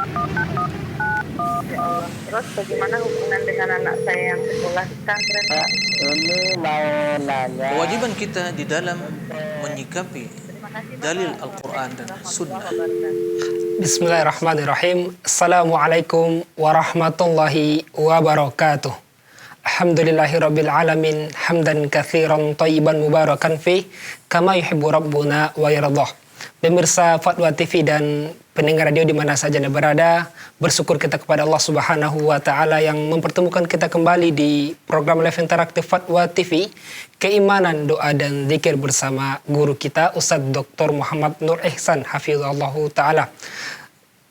Ya Allah. Terus bagaimana hubungan dengan anak saya yang sekolah di pesantren? Pak, ini mau nanya. Kewajiban kita di dalam menyikapi Terima kasih dalil Bapak. Al-Quran dan Warahmatullahi Sunnah. wabarakatuh. Bismillahirrahmanirrahim. Assalamualaikum warahmatullahi wabarakatuh. Alhamdulillahirabbil alamin, hamdan katsiran thayyiban mubarakan fi kama yuhibbu rabbuna wa yardah. Pemirsa Fatwa TV dan pendengar radio di mana saja Anda berada, bersyukur kita kepada Allah Subhanahu wa taala yang mempertemukan kita kembali di program live interaktif Fatwa TV, keimanan, doa dan zikir bersama guru kita Ustadz Dr. Muhammad Nur Ihsan hafizallahu taala.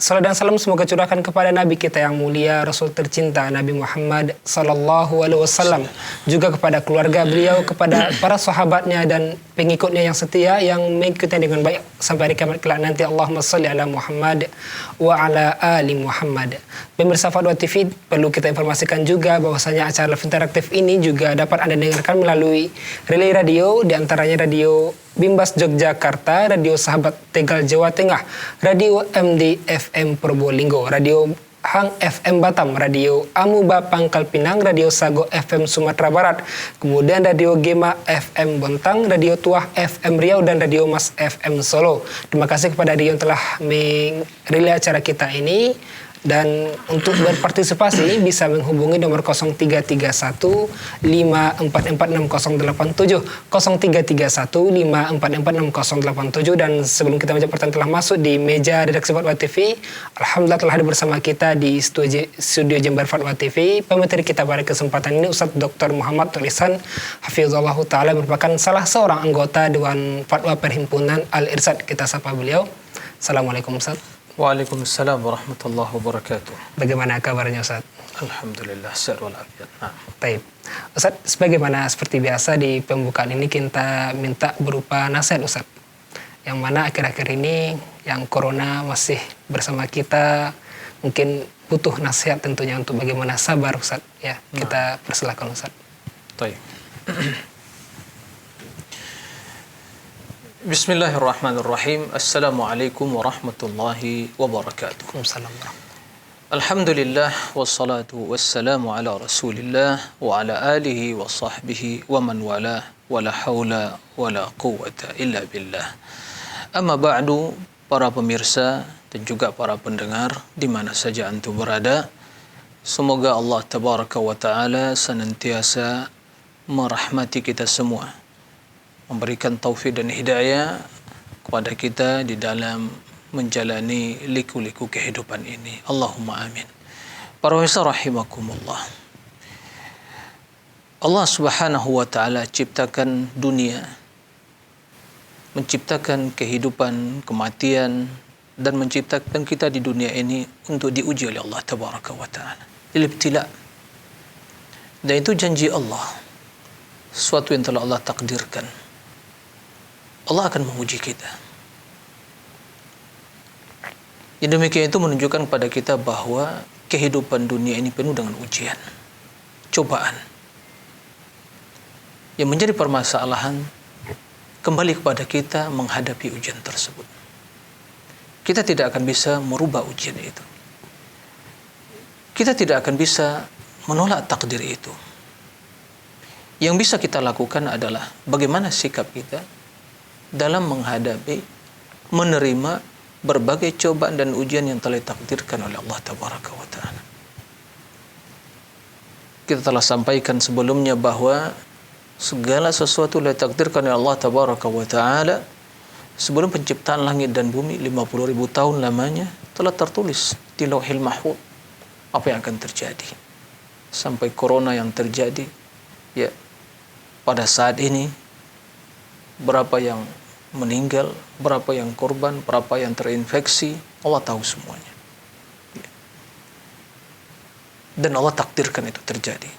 Salam dan salam semoga curahkan kepada Nabi kita yang mulia, Rasul tercinta Nabi Muhammad Sallallahu Alaihi Wasallam, juga kepada keluarga beliau, kepada para sahabatnya dan pengikutnya yang setia yang mengikutinya dengan baik sampai hari kiamat kelak nanti. Allahumma salli ala Muhammad wa ala ali Muhammad. Pemirsa Fatwa TV, perlu kita informasikan juga bahwasanya acara live interaktif ini juga dapat Anda dengarkan melalui relay radio, diantaranya radio Bimbas Yogyakarta, Radio Sahabat Tegal Jawa Tengah, Radio MD FM Probolinggo, Radio Hang FM Batam, Radio Amuba Pangkal Pinang, Radio Sago FM Sumatera Barat, kemudian Radio Gema FM Bontang, Radio Tuah FM Riau, dan Radio Mas FM Solo. Terima kasih kepada Radio yang telah mengiringi acara kita ini. Dan untuk berpartisipasi bisa menghubungi nomor 0331 5446 087, 0331 5446 087. Dan sebelum kita menjawab pertanyaan telah masuk di meja redaksi Fatwa TV, alhamdulillah telah hadir bersama kita di studio Jember Fatwa TV. Pemateri kita pada kesempatan ini Ustadz Dr. Muhammad Nur Ihsan hafizallahu taala, merupakan salah seorang anggota Dewan Fatwa Perhimpunan Al-Irsyad. Kita sapa beliau. Assalamualaikum Ustadz. Waalaikumsalam warahmatullahi wabarakatuh. Bagaimana kabarnya Ustaz? Alhamdulillah, sehat walafiat. Baik. Ustaz, sebagaimana seperti biasa di pembukaan ini kita minta berupa nasihat Ustaz. Yang mana akhir-akhir ini yang corona masih bersama kita, mungkin butuh nasihat tentunya untuk bagaimana sabar Ustaz. Ya, kita persilakan Ustaz. Baik. Bismillahirrahmanirrahim. Assalamualaikum warahmatullahi wabarakatuh. Waalaikumsalam. Alhamdulillah wassalatu wassalamu ala Rasulillah wa ala alihi wa sahbihi wa man walah wa la haula wa la quwwata illa billah. Amma ba'du, para pemirsa dan juga para pendengar di mana saja antum berada, semoga Allah tabaraka wa taala senantiasa merahmati kita semua, memberikan taufik dan hidayah kepada kita di dalam menjalani liku-liku kehidupan ini. Allahumma amin. Para pemirsa rahimakumullah. Allah Subhanahu wa taala ciptakan dunia, menciptakan kehidupan, kematian, dan menciptakan kita di dunia ini untuk diuji oleh Allah tabaraka wa taala. Ibtila. Dan itu janji Allah. Sesuatu yang telah Allah takdirkan. Allah akan menguji kita. Yang demikian itu menunjukkan kepada kita bahwa kehidupan dunia ini penuh dengan ujian, cobaan. Yang menjadi permasalahan kembali kepada kita menghadapi ujian tersebut. Kita tidak akan bisa merubah ujian itu. Kita tidak akan bisa menolak takdir itu. Yang bisa kita lakukan adalah bagaimana sikap kita dalam menghadapi, menerima berbagai cobaan dan ujian yang telah ditakdirkan oleh Allah tabaraka wa ta'ala. Kita telah sampaikan sebelumnya bahwa segala sesuatu yang ditakdirkan oleh Allah tabaraka wa ta'ala sebelum penciptaan langit dan bumi 50.000 tahun lamanya telah tertulis di Lauhil Mahfuz apa yang akan terjadi. Sampai corona yang terjadi, ya, pada saat ini berapa yang meninggal, berapa yang korban, berapa yang terinfeksi, Allah tahu semuanya. Dan Allah takdirkan itu terjadi.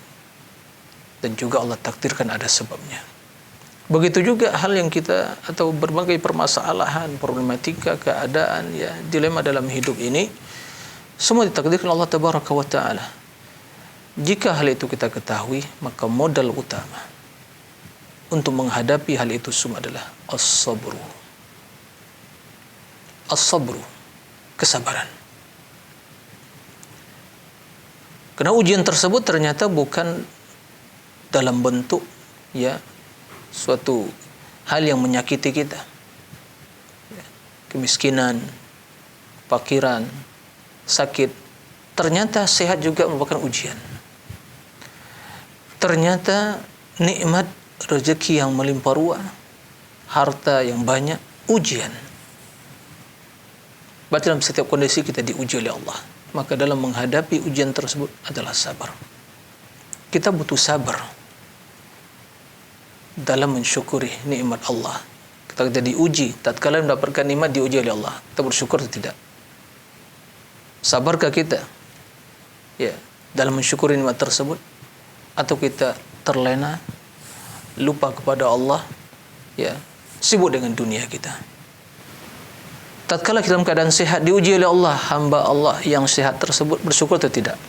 Dan juga Allah takdirkan ada sebabnya. Begitu juga hal yang kita, atau berbagai permasalahan, problematika, keadaan, ya, dilema dalam hidup ini, semua ditakdirkan Allah tabaraka wa ta'ala. Jika hal itu kita ketahui, maka modal utama untuk menghadapi hal itu semua adalah as-sabru. As-sabru, kesabaran. Karena ujian tersebut ternyata bukan dalam bentuk ya suatu hal yang menyakiti kita. Kemiskinan, fakiran, sakit. Ternyata sehat juga merupakan ujian. Ternyata nikmat rezeki yang melimpah ruah, harta yang banyak, ujian. Berarti dalam setiap kondisi kita diuji oleh Allah. Maka dalam menghadapi ujian tersebut adalah sabar. Kita butuh sabar dalam mensyukuri nikmat Allah. Kita diuji, tatkala mendapatkan nikmat diuji oleh Allah. Kita bersyukur atau tidak? Sabarkah kita ya dalam mensyukuri nikmat tersebut, atau kita terlena, lupa kepada Allah, ya sibuk dengan dunia kita? Tatkala kita dalam keadaan sehat diuji oleh Allah, hamba Allah yang sehat tersebut bersyukur atau tidak?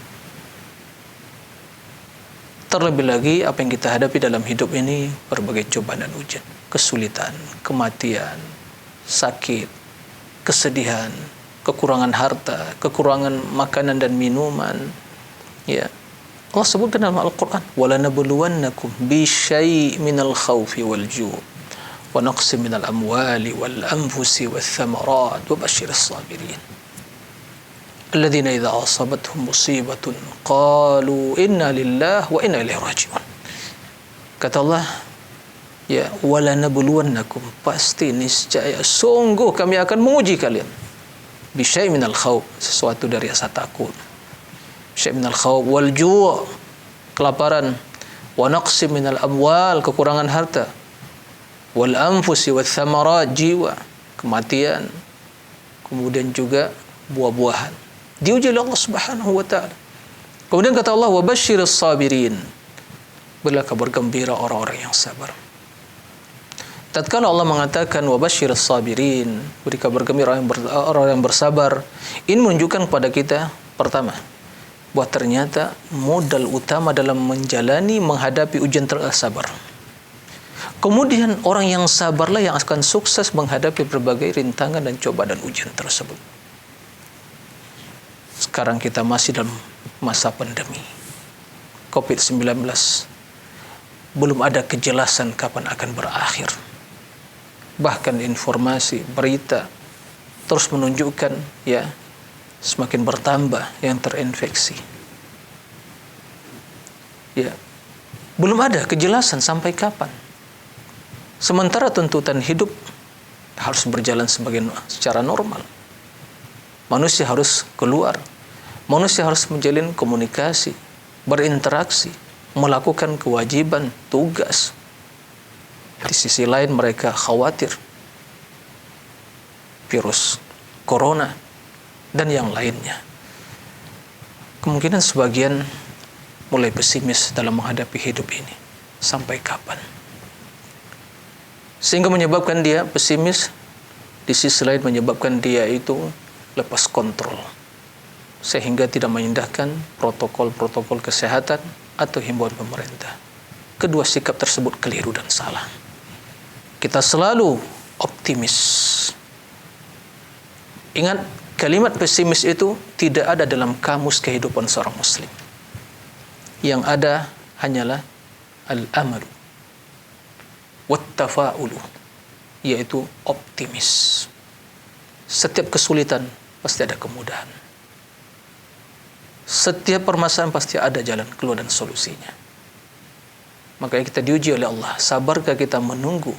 Terlebih lagi apa yang kita hadapi dalam hidup ini, berbagai cobaan dan ujian, kesulitan, kematian, sakit, kesedihan, kekurangan harta, kekurangan makanan dan minuman. Ya. Allah sebutkan dalam Al-Qur'an, "Walanabluwannakum bisyai' minal khaufi wal ju' wa naqsim minal amwali wal anfusi wath thamarat wa basyiris sabirin. Alladzina idza asabatuhum musibatun qalu inna lillahi wa inna ilaihi raji'un." Kata Allah, ya, walanabluwannakum, pasti niscaya sungguh kami akan menguji kalian. Bisyai' minal khauf, sesuatu dari rasa takut. Bisyai' minal khauf wal ju', kelaparan. Wa naqsim minal amwal, kekurangan harta. Wal anfusi wath thamarat, jiwa, kematian. Kemudian juga buah-buahan. Diuji oleh Allah Subhanahu wa taala. Kemudian kata Allah, wa basyiris sabirin, berilah kabar gembira orang-orang yang sabar. Tatkala Allah mengatakan wa basyiris sabirin, beri kabar gembira orang yang bersabar, ini menunjukkan kepada kita pertama bahwa ternyata modal utama dalam menjalani menghadapi ujian adalah sabar. Kemudian orang yang sabarlah yang akan sukses menghadapi berbagai rintangan dan cobaan dan ujian tersebut. Sekarang kita masih dalam masa pandemi COVID-19. Belum ada kejelasan kapan akan berakhir. Bahkan informasi, berita terus menunjukkan ya semakin bertambah yang terinfeksi. Ya, belum ada kejelasan sampai kapan. Sementara tuntutan hidup harus berjalan secara normal. Manusia harus keluar. Manusia harus menjalin komunikasi, berinteraksi, melakukan kewajiban, tugas. Di sisi lain mereka khawatir virus corona dan yang lainnya. Kemungkinan sebagian mulai pesimis dalam menghadapi hidup ini. Sampai kapan? Sehingga menyebabkan dia pesimis, di sisi lain menyebabkan dia itu lepas kontrol, sehingga tidak mengindahkan protokol-protokol kesehatan atau himbauan pemerintah. Kedua sikap tersebut keliru dan salah. Kita selalu optimis. Ingat, kalimat pesimis itu tidak ada dalam kamus kehidupan seorang muslim. Yang ada hanyalah al-amalu wat-tafa'ulu, yaitu optimis. Setiap kesulitan pasti ada kemudahan. Setiap permasalahan pasti ada jalan keluar dan solusinya. Makanya kita diuji oleh Allah. Sabarkah kita menunggu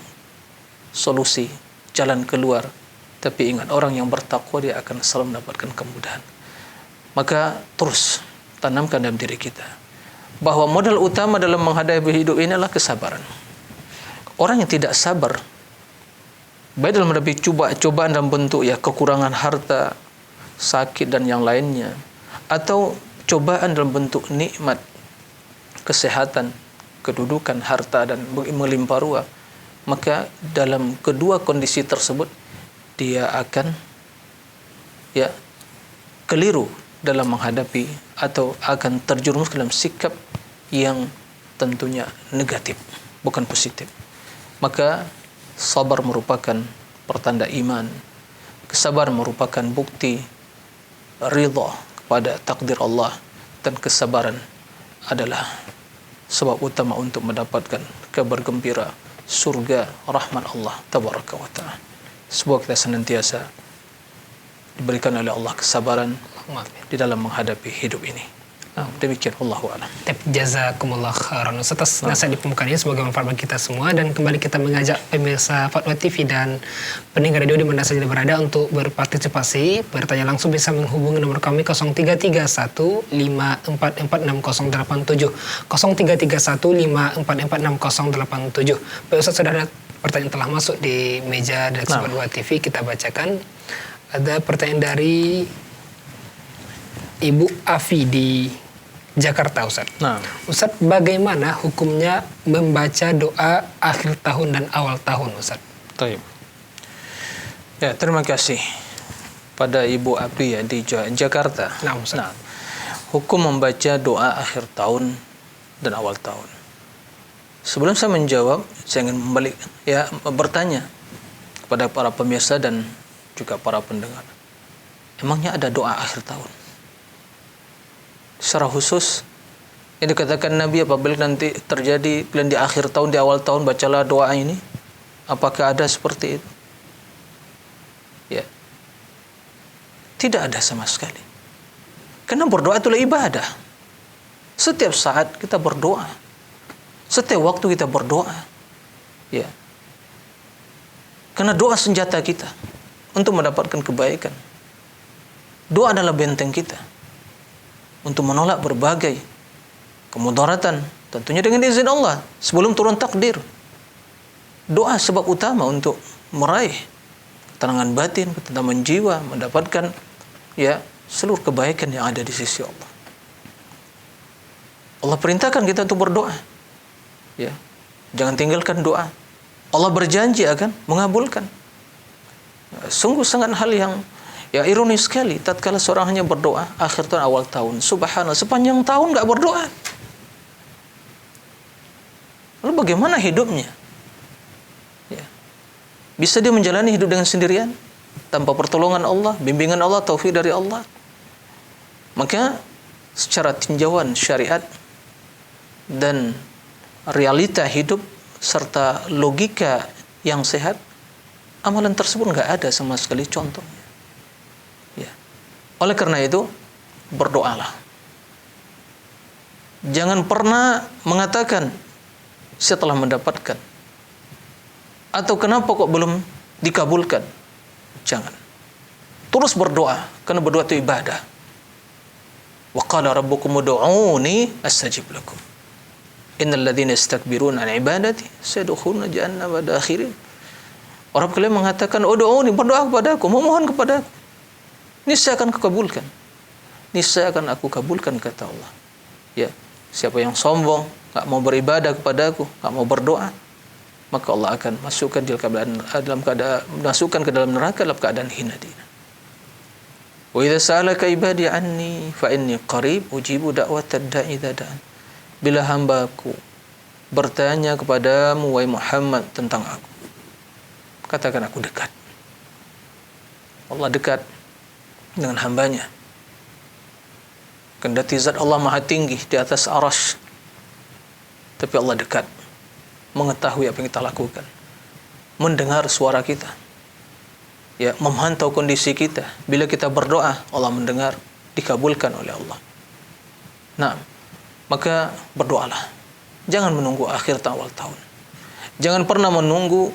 solusi, jalan keluar? Tapi ingat, orang yang bertakwa dia akan selalu mendapatkan kemudahan. Maka terus tanamkan dalam diri kita bahwa modal utama dalam menghadapi hidup ini adalah kesabaran. Orang yang tidak sabar, baik dalam menghadapi cobaan dalam bentuk ya kekurangan harta, sakit dan yang lainnya, atau cobaan dalam bentuk nikmat, kesehatan, kedudukan, harta dan melimpah ruah, maka dalam kedua kondisi tersebut dia akan ya keliru dalam menghadapi atau akan terjerumus dalam sikap yang tentunya negatif, bukan positif. Maka sabar merupakan pertanda iman. Kesabaran merupakan bukti ridha kepada takdir Allah. dan kesabaran adalah sebab utama untuk mendapatkan kabar gembira surga rahmat Allah tabaraka wa ta'ala. Semoga kita senantiasa diberikan oleh Allah kesabaran di dalam menghadapi hidup ini. Nah, demikian Allahu a'lam. Jazakumullah khairan atas nasihat di pembukaan ini, semoga manfaat bagi kita semua. Dan kembali kita mengajak pemirsa Fatwa TV dan pendengar radio di mana saja berada untuk berpartisipasi. Bertanya langsung bisa menghubungi nomor kami 0331544687, 0331544687. Pak Ustaz, sudah ada pertanyaan telah masuk di meja dari Fatwa TV, kita bacakan. Ada pertanyaan dari Ibu Afi di Jakarta, Ustaz. Ustaz, bagaimana hukumnya membaca doa akhir tahun dan awal tahun, Ustaz? Baik. Ya, terima kasih pada Ibu Api ya di Jakarta. Nah, Ustaz. Hukum membaca doa akhir tahun dan awal tahun. Sebelum saya menjawab, saya ingin bertanya kepada para pemirsa dan juga para pendengar. Emangnya ada doa akhir tahun? Secara khusus yang dikatakan Nabi apabila nanti terjadi pilihan di akhir tahun, di awal tahun, bacalah doa ini. Apakah ada seperti itu? Ya, tidak ada sama sekali. Karena berdoa itulah ibadah. Setiap saat kita berdoa, setiap waktu kita berdoa. Ya, karena doa senjata kita untuk mendapatkan kebaikan. Doa adalah benteng kita untuk menolak berbagai kemudaratan, tentunya dengan izin Allah sebelum turun takdir. Doa sebab utama untuk meraih ketenangan batin, ketenangan jiwa, mendapatkan seluruh kebaikan yang ada di sisi Allah. Allah perintahkan kita untuk berdoa. Ya, jangan tinggalkan doa. Allah berjanji akan mengabulkan. Sungguh sangat hal yang ironis sekali tatkala seorang hanya berdoa akhir tahun awal tahun. Subhanallah, sepanjang tahun enggak berdoa. Lalu bagaimana hidupnya? Ya. Bisa dia menjalani hidup dengan sendirian tanpa pertolongan Allah, bimbingan Allah, taufik dari Allah? Maka secara tinjauan syariat dan realita hidup serta logika yang sehat, amalan tersebut enggak ada sama sekali contohnya. Oleh karena itu, berdoalah. Jangan pernah mengatakan setelah mendapatkan atau kenapa kok belum dikabulkan. Jangan. Terus berdoa, karena berdoa itu ibadah. Wa qala rabbukum ud'uni astajib lakum. Innal ladzina yastakbiruna an ibadati sayadkhuluna jahannama dakhirin. Orang kalian mengatakan ud'uni, berdoa kepadaku, memohon kepadaku. Niscaya akan kukabulkan. Niscaya akan aku kabulkan, kata Allah. Ya, siapa yang sombong, enggak mau beribadah kepadaku, enggak mau berdoa, maka Allah akan masukkan masukkan ke dalam neraka dalam keadaan hina dina. Wa idza sa'alaka ibadi anni fa inni qarib ujibu da'watad da'i idza da'an. Bila hambaku bertanya kepadamu wahai Muhammad tentang aku, katakan aku dekat. Allah dekat dengan hambanya. Kendati zat Allah maha tinggi di atas arasy, tapi Allah dekat, mengetahui apa yang kita lakukan, mendengar suara kita, ya, memantau kondisi kita. Bila kita berdoa, Allah mendengar, dikabulkan oleh Allah. Nah, maka berdoalah. Jangan menunggu akhir tahun awal tahun. Jangan pernah menunggu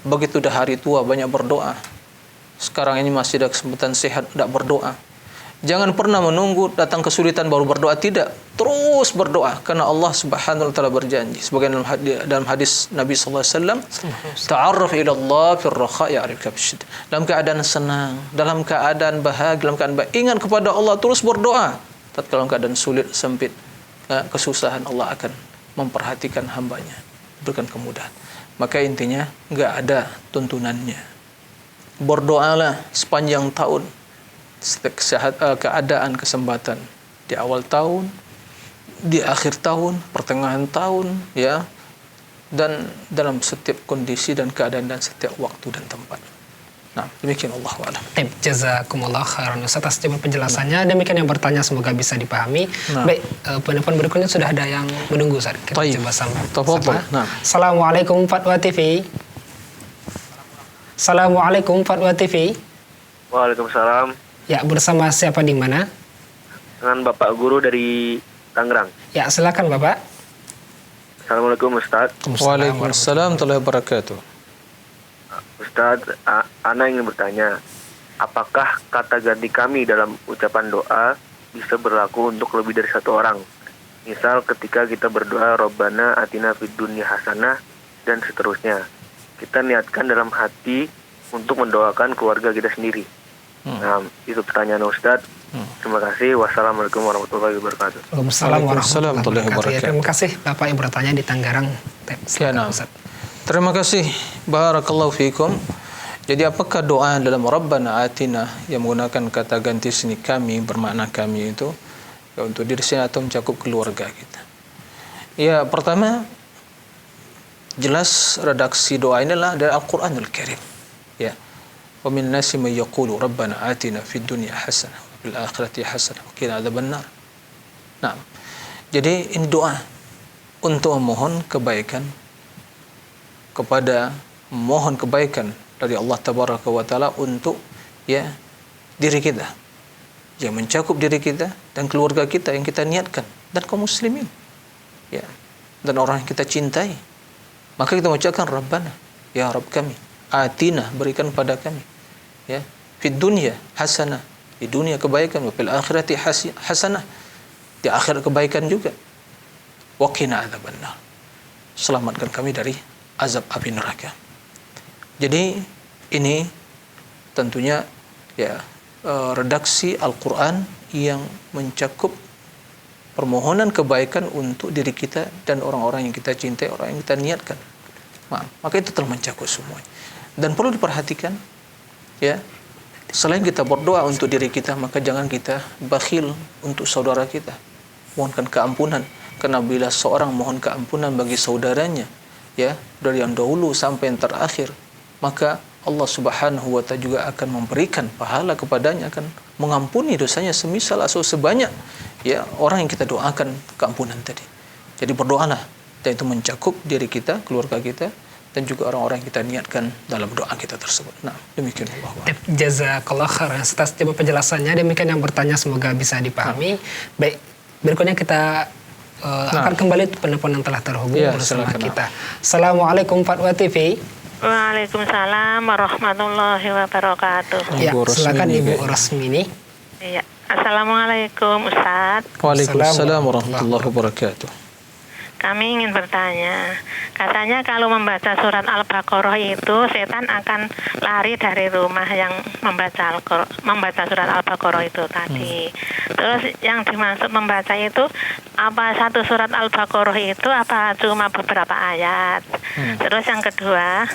begitu dah hari tua banyak berdoa. Sekarang ini masih ada kesempatan sehat, tidak berdoa. Jangan pernah menunggu datang kesulitan baru berdoa. Tidak, terus berdoa, karena Allah Subhanahu wa taala berjanji sebagaimana dalam hadis Nabi sallallahu alaihi wasallam, ta'arraf ila Allah fil rakha ya'rifka bisyid. Dalam keadaan senang, dalam keadaan bahagia, dalam keadaan baik, ingat kepada Allah, terus berdoa. Tatkala dalam keadaan sulit, sempit, kesusahan, Allah akan memperhatikan hambanya, berikan kemudahan. Maka intinya enggak ada tuntunannya. Berdoalah sepanjang tahun, keadaan, kesempatan di awal tahun, di akhir tahun, pertengahan tahun, ya, dan dalam setiap kondisi dan keadaan dan setiap waktu dan tempat. Nah, demikian Allah a'lam. Jazakumullah khairan Ustaz atas penjelasannya. Demikian yang bertanya semoga bisa dipahami. Nah. Baik, penelpon berikutnya sudah ada yang menunggu Ustaz. Kita Baik. coba Tafadhal. sapa. Nah. Assalamualaikum Fatwa TV. Assalamualaikum Fatwa TV. Waalaikumsalam. Ya, bersama siapa di mana? Dengan Bapak Guru dari Tangerang. Ya, silakan Bapak. Assalamualaikum Ustaz. Waalaikumsalam warahmatullahi wabarakatuh. Ustaz, Ana ingin bertanya, apakah kata ganti kami dalam ucapan doa bisa berlaku untuk lebih dari satu orang? Misal ketika kita berdoa Rabbana atina fid dunya hasanah dan seterusnya. Kita niatkan dalam hati untuk mendoakan keluarga kita sendiri. Nah, itu pertanyaan Ustaz. Terima kasih. Wassalamualaikum warahmatullahi wabarakatuh. Waalaikumsalam warahmatullahi wabarakatuh. Ya, terima kasih Bapak yang bertanya di Tangerang. Ya, Silakan nah. Ustaz. Terima kasih. Barakallahu fikum. Jadi apakah doa dalam Rabbana atina yang menggunakan kata ganti sini kami bermakna kami itu ya untuk diri sendiri atau mencakup keluarga kita? Ya, pertama jelas redaksi doa inilah dari Al-Qur'anul Karim. Ya. Wa min nasi may yaqulu Rabbana atina fid dunya hasanah wa fil akhirati hasanah wa qina adzabannar. Nah. Jadi ini doa untuk memohon kebaikan kepada mohon kebaikan dari Allah Tabaraka wa Ta'ala untuk ya diri kita yang mencakup diri kita dan keluarga kita yang kita niatkan dan kaum muslimin ya dan orang yang kita cintai, maka kita mengucapkan Rabbana, ya Rabb kami atina, berikan pada kami ya fid dunya hasanah, di dunia kebaikan, wa fil akhirati hasanah, di akhirat kebaikan juga, wa qina adzabannar, selamatkan kami dari azab api neraka. Jadi ini tentunya ya redaksi Al-Quran yang mencakup permohonan kebaikan untuk diri kita dan orang-orang yang kita cintai, orang yang kita niatkan. Maka itu telah mencakup semuanya. Dan perlu diperhatikan ya, selain kita berdoa untuk diri kita, maka jangan kita bakhil untuk saudara kita. Mohonkan keampunan, karena bila seorang mohon keampunan bagi saudaranya ya dari yang dahulu sampai yang terakhir, maka Allah Subhanahu wa Ta'ala juga akan memberikan pahala kepadanya, akan mengampuni dosanya semisal atau sebanyak ya orang yang kita doakan keampunan tadi. Jadi berdoalah, dan itu mencakup diri kita, keluarga kita, dan juga orang-orang yang kita niatkan dalam doa kita tersebut. Nah, demikian Allah. Jazakallah khairan atas penjelasannya. Demikian yang bertanya semoga bisa dipahami. Baik, berikutnya kita akan kembali penelpon yang telah terhubung bersama kita. Assalamualaikum Fatwa TV. Waalaikumsalam warahmatullahi wabarakatuh. Ya, silakan Ibu Rosmini. Iya. Assalamualaikum Ustaz. Waalaikumsalam warahmatullahi wabarakatuh. Kami ingin bertanya, katanya kalau membaca surat Al-Baqarah itu setan akan lari dari rumah yang membaca surat Al-Baqarah itu tadi. Terus yang dimaksud membaca itu apa satu surat Al-Baqarah itu apa cuma beberapa ayat? Terus yang kedua,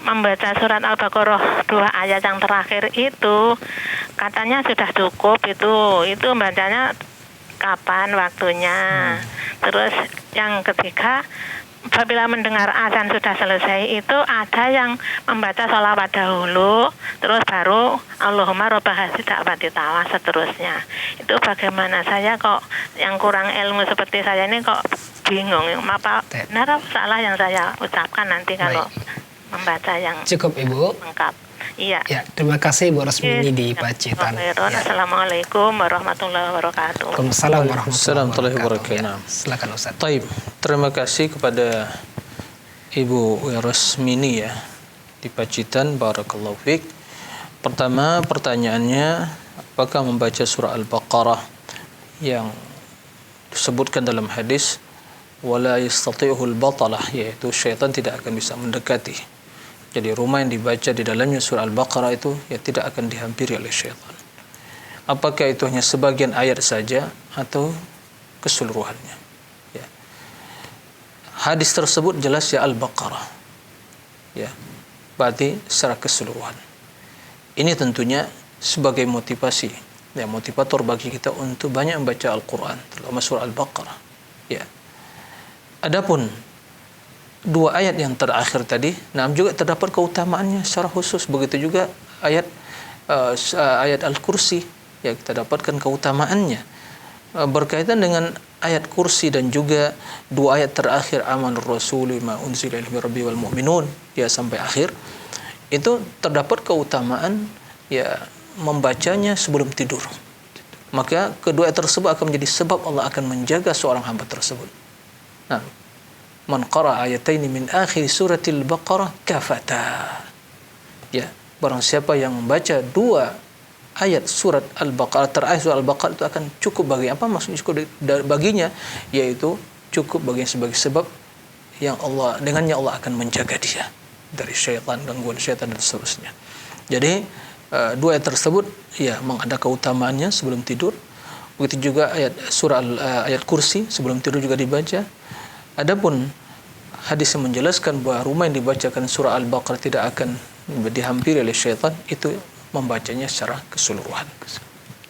membaca surat Al-Baqarah 2 ayat yang terakhir itu katanya sudah cukup itu bacanya kapan waktunya? Terus yang ketiga, apabila mendengar azan sudah selesai itu ada yang membaca sholawat dahulu, terus baru Allahumma robba hadhihi da'wati tammah seterusnya. Itu bagaimana? Saya kok yang kurang ilmu seperti saya ini kok bingung. Apa benar salah yang saya ucapkan nanti kalau membaca yang cukup Ibu lengkap? Iya. Ya, terima kasih Bu Rosmini di Pacitan. Ya. Assalamualaikum warahmatullahi wabarakatuh. Waalaikumsalam warahmatullahi wabarakatuh. Ya, silakan Ustaz. Taib. Terima kasih kepada Ibu Rosmini ya di Pacitan. Barakallahu fiik. Pertama pertanyaannya, apakah membaca surah Al-Baqarah yang disebutkan dalam hadis wala yastati'uhul batalah, yaitu syaitan tidak akan bisa mendekati. Jadi rumah yang dibaca di dalamnya surah Al-Baqarah itu ya tidak akan dihampiri oleh syaitan. Apakah itu hanya sebagian ayat saja atau keseluruhannya? Ya. Hadis tersebut jelas ya Al-Baqarah. Ya. Berarti secara keseluruhan. Ini tentunya sebagai motivasi, ya motivator bagi kita untuk banyak membaca Al-Qur'an, terutama surah Al-Baqarah. Ya. Adapun 2 ayat yang terakhir tadi, juga terdapat keutamaannya secara khusus. Begitu juga ayat ayat Al-Kursi, ya kita dapatkan keutamaannya. Berkaitan dengan ayat kursi dan juga dua ayat terakhir amanur rasuli ma unzila ilaihi rabbi wal mu'minun ya sampai akhir, itu terdapat keutamaan ya membacanya sebelum tidur. Maka kedua ayat tersebut akan menjadi sebab Allah akan menjaga seorang hamba tersebut. Nah, man qara ayataini min akhir suratil Baqarah kafata. Ya, barang siapa yang membaca dua ayat surat Al-Baqarah terakhir surat Al-Baqarah itu akan cukup bagi apa? Maksudnya cukup baginya, yaitu cukup baginya sebagai sebab yang Allah dengannya Allah akan menjaga dia dari syaitan, gangguan syaitan dan seterusnya. Jadi dua ayat tersebut ya ada keutamaannya sebelum tidur. Begitu juga ayat surah ayat kursi sebelum tidur juga dibaca. Adapun hadis yang menjelaskan bahwa rumah yang dibacakan surah Al-Baqarah tidak akan dihampiri oleh syaitan, itu membacanya secara keseluruhan.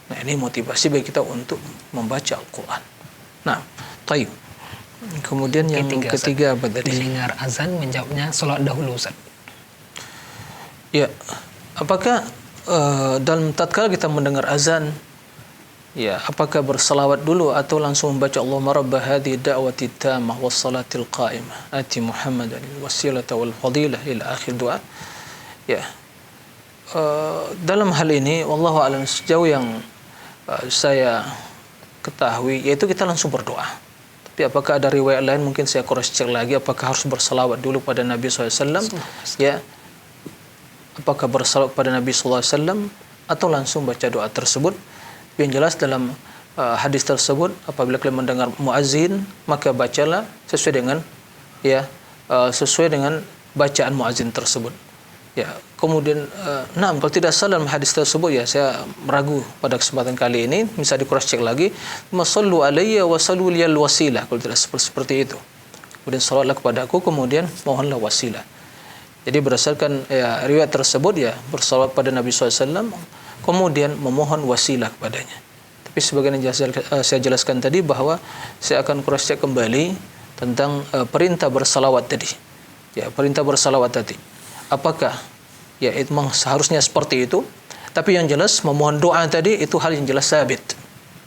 Nah, ini motivasi bagi kita untuk membaca Al-Quran. Nah, taib. Kemudian yang ketiga apa tadi? Mendengar azan menjawabnya salat dahulu, Ustaz. Ya, apakah dalam tatkala kita mendengar azan, ya, apakah berselawat dulu atau langsung membaca Allahumma rabba hadhihi da'wati tammah was salatil qa'imah ati Muhammadan wasilata wal fadilah ila akhir doa. Ya. Dalam hal ini wallahu a'lam, sejauh yang saya ketahui yaitu kita langsung berdoa. Tapi apakah ada riwayat lain, mungkin saya cross check lagi, apakah harus berselawat dulu pada Nabi SAW, ya, apakah bersalawat pada Nabi SAW atau langsung baca doa tersebut. Yang jelas dalam hadis tersebut, apabila kalian mendengar muazzin maka bacalah sesuai dengan sesuai dengan bacaan muazzin tersebut. Ya, kemudian kalau tidak salah dalam hadis tersebut, ya saya meragu pada kesempatan kali ini, bisa di cross check lagi, masallu alayya wa sallu liyal wasilah, kalau tidak seperti itu. Kemudian salatlah kepadaku, kemudian mohonlah wasilah. Jadi berdasarkan riwayat tersebut, ya bersalawat pada Nabi SAW, kemudian memohon wasilah kepadanya. Tapi sebagaimana saya jelaskan tadi, bahwa saya akan cross check kembali tentang perintah bersalawat tadi. Ya, perintah bersalawat tadi. Apakah ya itu memang seharusnya seperti itu? Tapi yang jelas memohon doa tadi itu hal yang jelas sabit.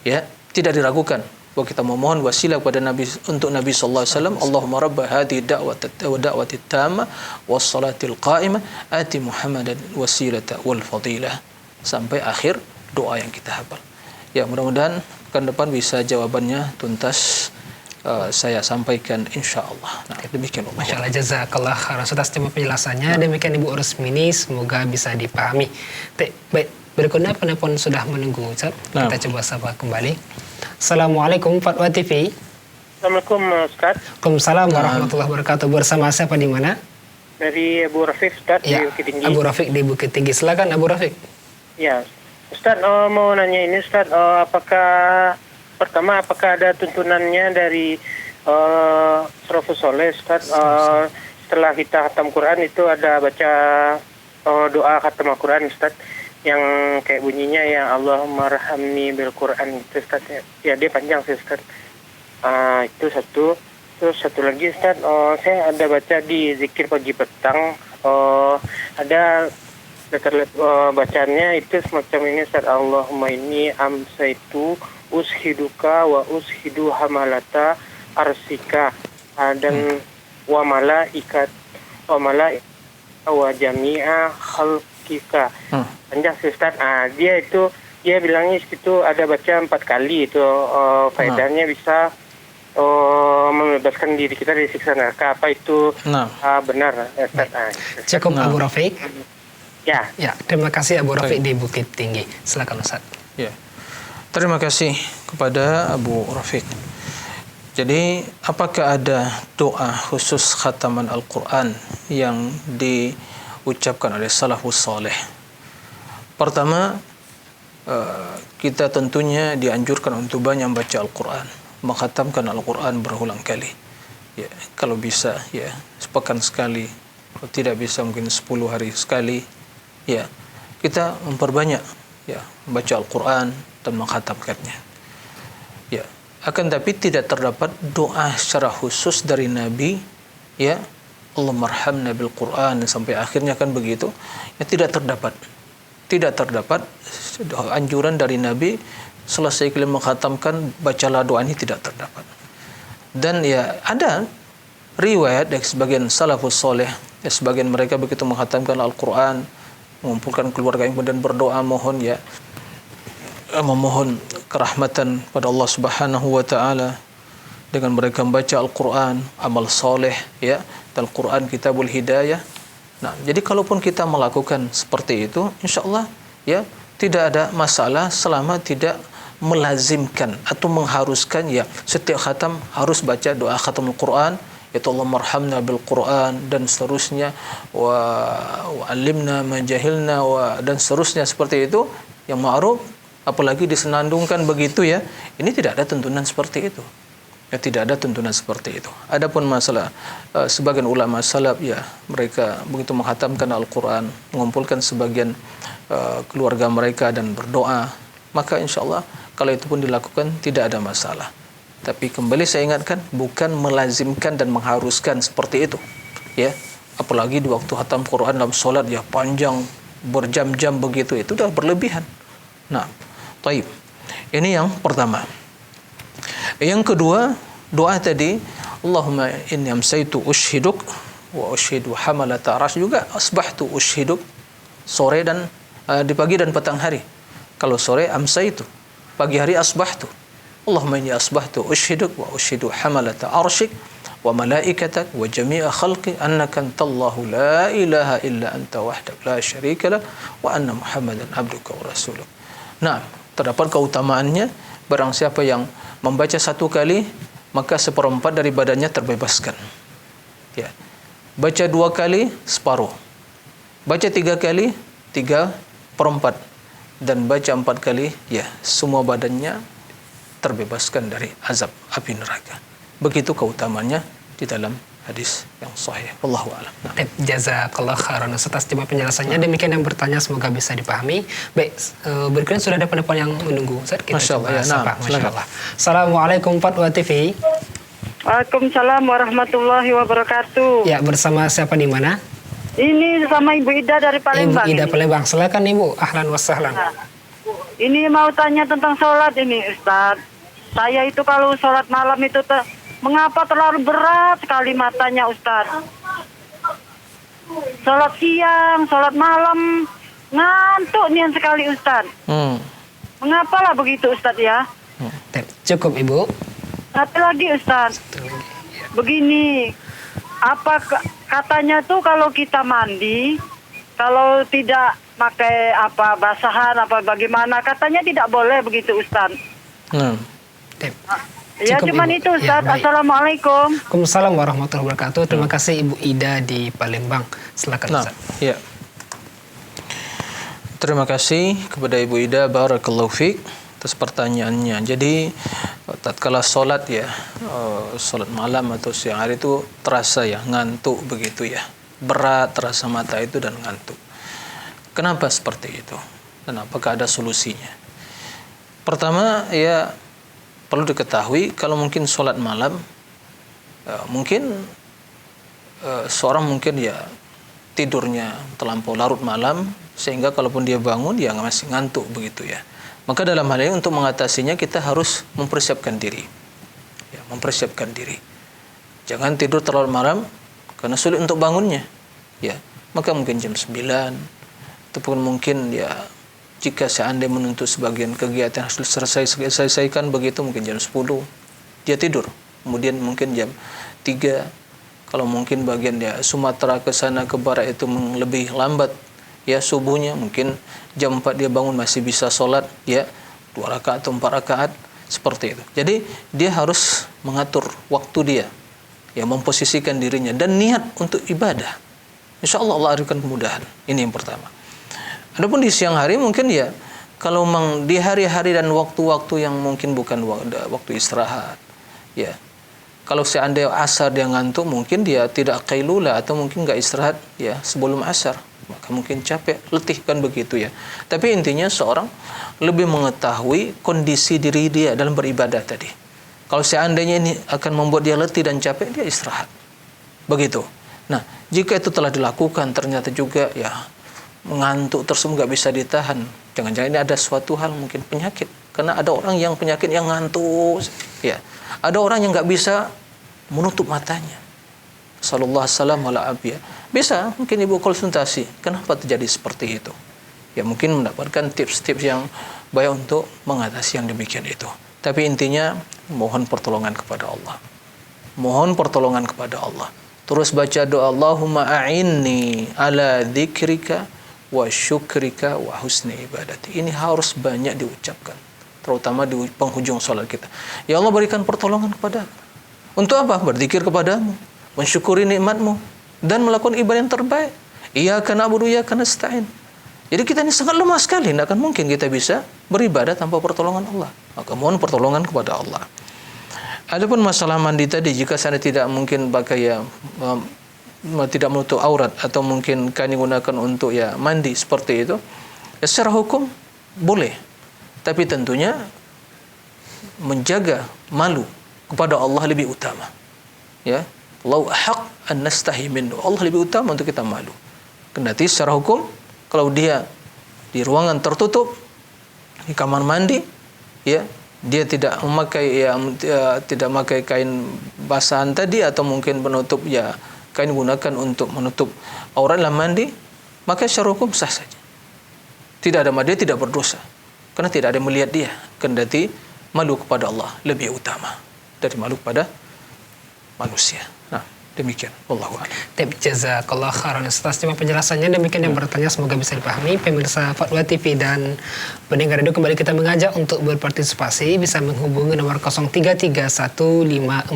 Ya, tidak diragukan bahwa kita memohon wasilah kepada Nabi, untuk Nabi sallallahu alaihi wasallam, Allahumma rabba hadhihi da'wati tammah was salatil qa'imah ati Muhammadan wasilata wal fadilah sampai akhir doa yang kita hafal. Ya, mudah-mudahan pekan depan bisa jawabannya tuntas saya sampaikan insyaallah. Nah, demikian. Masyaallah, jazakallah khairan atas penjelasannya. Demikian Ibu Rusmini, semoga bisa dipahami. Baik, berikutnya penelpon sudah menunggu, Ustaz. Kita coba sapa kembali. Assalamualaikum Fatwa TV. Assalamualaikum Ustaz. Waalaikumsalam warahmatullahi wabarakatuh. Bersama siapa di mana? Dari Abu Rafiq, Ustaz, ya, di Bukit Tinggi. Abu Rafiq di Bukit Tinggi. Silakan Abu Rafiq. Ya, Ustaz, mau nanya ini, Ustaz, apakah ada tuntunannya dari Salafus Saleh, Ustaz, setelah kita khatam Quran itu ada baca doa khatam Al-Quran, Ustaz, yang kayak bunyinya ya Allahumma rahamni bil Quran itu, Ustaz. Ya, dia panjang sih, Ustaz. Itu satu. Terus satu lagi, Ustaz, saya ada baca di zikir pagi petang, ada bacaannya itu semacam ini, Ustaz. Allahumma inni amsaitu ushiduka wa ushidu hamalata arsika, dan wa malaikat wa jami'a khalqika. Panjang sih, Ustaz. Dia bilangnya itu ada baca 4 kali itu, faedahnya bisa membebaskan diri kita dari siksa neraka. Apa itu benar, Ustaz? Cukup Abu Rafiq. Ya, terima kasih Abu Rafiq di Bukit Tinggi. Silakan Ustaz. Ya. Terima kasih kepada Abu Rafiq. Jadi, apakah ada doa khusus khataman Al-Quran yang diucapkan oleh salafus saleh? Pertama, kita tentunya dianjurkan untuk banyak membaca Al-Quran, mengkhatamkan Al-Quran berulang kali. Ya, kalau bisa, ya sepekan sekali. Kalau tidak bisa, mungkin 10 hari sekali. Ya, kita memperbanyak ya membaca Al-Quran dan mengkhatamkannya. Ya, akan tapi tidak terdapat doa secara khusus dari Nabi, ya Allahumma arhamna bil Quran sampai akhirnya kan begitu, ya tidak terdapat. tidak terdapat anjuran dari Nabi selesai kalian mengkhatamkan bacalah doa ini, tidak terdapat. Dan ya ada riwayat dari sebagian salafus soleh, ya, sebagian mereka begitu mengkhatamkan Al-Quran, mengumpulkan keluarga yang kemudian berdoa memohon kerahmatan pada Allah Subhanahu wa taala dengan mereka membaca Al-Quran, amal soleh, ya, dan Al-Quran kitabul hidayah. Nah, jadi kalaupun kita melakukan seperti itu, insyaallah ya tidak ada masalah selama tidak melazimkan atau mengharuskan ya setiap khatam harus baca doa khatamul Quran, yaitu Allah marhamna bil Quran dan seterusnya, wa alimna ma jahilna dan seterusnya seperti itu yang ma'ruf, apalagi disenandungkan begitu ya. Ini tidak ada tuntunan seperti itu. Ya, tidak ada tuntunan seperti itu. Adapun masalah sebagian ulama salaf ya mereka begitu menghatamkan Al-Quran, mengumpulkan sebagian keluarga mereka dan berdoa, maka insyaallah kalau itu pun dilakukan tidak ada masalah. Tapi kembali saya ingatkan, bukan melazimkan dan mengharuskan seperti itu ya, apalagi di waktu khatam Quran dalam solat ya panjang berjam-jam begitu, itu sudah berlebihan. Nah, taib. Ini yang pertama. Yang kedua, doa tadi, Allahumma inni amsaytu ushhiduk wa ushhidu hamalata arsh, juga asbahtu ushhiduk, sore dan di pagi dan petang hari. Kalau sore amsaytu, pagi hari asbahtu. Allahumma inni asbahtu ushhiduk wa ushhidu hamalata arshik wa malaikatak wa jami'a khalqi annaka antallahu la ilaha illa anta wahdak la syarika lak wa anna Muhammadan abduka wa rasuluk. Nah, terdapat keutamaannya, barang siapa yang membaca satu kali maka seperempat dari badannya terbebaskan. Ya. Baca dua kali separuh. Baca tiga kali 3/4. Dan baca 4 kali ya semua badannya terbebaskan dari azab api neraka. Begitu keutamaannya di dalam hadis yang sahih. Wallahu a'lam. Jazakallah khairan atas jawab penjelasannya. Demikian yang bertanya, semoga bisa dipahami. Baik, berikutnya sudah ada penelpon yang menunggu. Ustaz, kita Masya coba Allah, ya, sapa. nah, Masya Allah. Assalamualaikum Fatwa TV. Waalaikumsalam warahmatullahi wabarakatuh. Ya, bersama siapa di mana? Ini sama Ibu Ida dari Palembang. Ibu Ida ini. Palembang. Silakan Ibu. Ahlan wa sahlan. Nah, ini mau tanya tentang sholat ini, Ustaz. Saya itu kalau sholat malam itu mengapa terlalu berat sekali matanya, Ustaz? Sholat siang, sholat malam, ngantuk nian sekali, Ustaz. Mengapalah begitu, Ustaz ya? Cukup Ibu. Satu lagi, Ustaz. Begini, apa katanya tuh kalau kita mandi, kalau tidak pakai apa basahan apa bagaimana, katanya tidak boleh begitu, Ustaz. Ya, Cukup, cuman Ibu. itu, Ustaz. Ya, baik. Assalamualaikum. Waalaikumsalam warahmatullahi wabarakatuh. Terima kasih Ibu Ida di Palembang. Silakan Ustaz. Ya. Terima kasih kepada Ibu Ida, barakallahu fiik, atas pertanyaannya. Jadi tatkala salat ya, salat malam atau siang hari itu terasa ya ngantuk begitu ya. Berat terasa mata itu dan ngantuk. Kenapa seperti itu? Dan apakah ada solusinya? Pertama ya perlu diketahui kalau mungkin salat malam mungkin seorang mungkin ya tidurnya terlampau larut malam sehingga kalaupun dia bangun dia masih ngantuk begitu ya. Maka dalam hal ini untuk mengatasinya kita harus mempersiapkan diri. Ya, mempersiapkan diri. Jangan tidur terlalu malam karena sulit untuk bangunnya. Ya, maka mungkin jam 9 ataupun mungkin ya jika seandainya menuntut sebagian kegiatan harus selesaikan begitu mungkin jam 10 dia tidur. Kemudian mungkin jam 3 kalau mungkin bagian ya Sumatera ke sana ke barat itu lebih lambat ya subuhnya, mungkin jam 4 dia bangun masih bisa sholat ya 2 rakaat atau 4 rakaat seperti itu. Jadi dia harus mengatur waktu dia ya, memposisikan dirinya dan niat untuk ibadah. Insyaallah Allah akan kemudahan. Ini yang pertama. Adapun di siang hari mungkin ya kalau memang di hari-hari dan waktu-waktu yang mungkin bukan waktu istirahat ya, kalau seandainya asar dia ngantuk mungkin dia tidak qailulah atau mungkin enggak istirahat ya sebelum asar, maka mungkin capek, letih kan begitu ya. Tapi intinya seorang lebih mengetahui kondisi diri dia dalam beribadah tadi. Kalau seandainya ini akan membuat dia letih dan capek, dia istirahat. Begitu. Nah, jika itu telah dilakukan ternyata juga ya ngantuk tersebut nggak bisa ditahan. Jangan-jangan ini ada suatu hal, mungkin penyakit. Karena ada orang yang penyakit yang ngantuk, ya. Ada orang yang nggak bisa menutup matanya. Sallallahu alaihi wasallam. Bisa mungkin ibu konsultasi. Kenapa terjadi seperti itu? Ya mungkin mendapatkan tips-tips yang baik untuk mengatasi yang demikian itu. Tapi intinya mohon pertolongan kepada Allah. Mohon pertolongan kepada Allah. Terus baca doa Allahumma a'inni ala dzikrika wa syukrika wa husni ibadati. Ini harus banyak diucapkan, terutama di penghujung salat kita. Ya Allah, berikan pertolongan kepada. Untuk apa? Berzikir kepadamu, mensyukuri nikmatmu, dan melakukan ibadah yang terbaik. Iyyaka na'budu wa iyyaka nasta'in. Jadi kita ini sangat lemah sekali, tidak akan mungkin kita bisa beribadah tanpa pertolongan Allah. Maka mohon pertolongan kepada Allah. Adapun masalah mandi tadi, jika saya tidak mungkin pakai tidak menutup aurat atau mungkin kain digunakan untuk mandi seperti itu, secara hukum boleh. Tapi tentunya menjaga malu kepada Allah lebih utama. Ya, Allahu ahaq an nastahi minhu. Allah lebih utama untuk kita malu. Kendati secara hukum kalau dia di ruangan tertutup di kamar mandi, ya, dia tidak memakai tidak memakai kain basahan tadi atau mungkin penutup kain gunakan untuk menutup aurat dalam mandi, maka secara hukum sah saja. Tidak ada dia tidak berdosa karena tidak ada yang melihat dia. Kendati malu kepada Allah lebih utama dari malu kepada manusia. Nah, demikian. Wallahu a'lam. Jazakallah khairan Ustaz. Cuma penjelasannya demikian yang bertanya, semoga bisa dipahami. Pemirsa Fatwa TV dan pendengar radio, kembali kita mengajak untuk berpartisipasi, bisa menghubungi nomor 033154468087,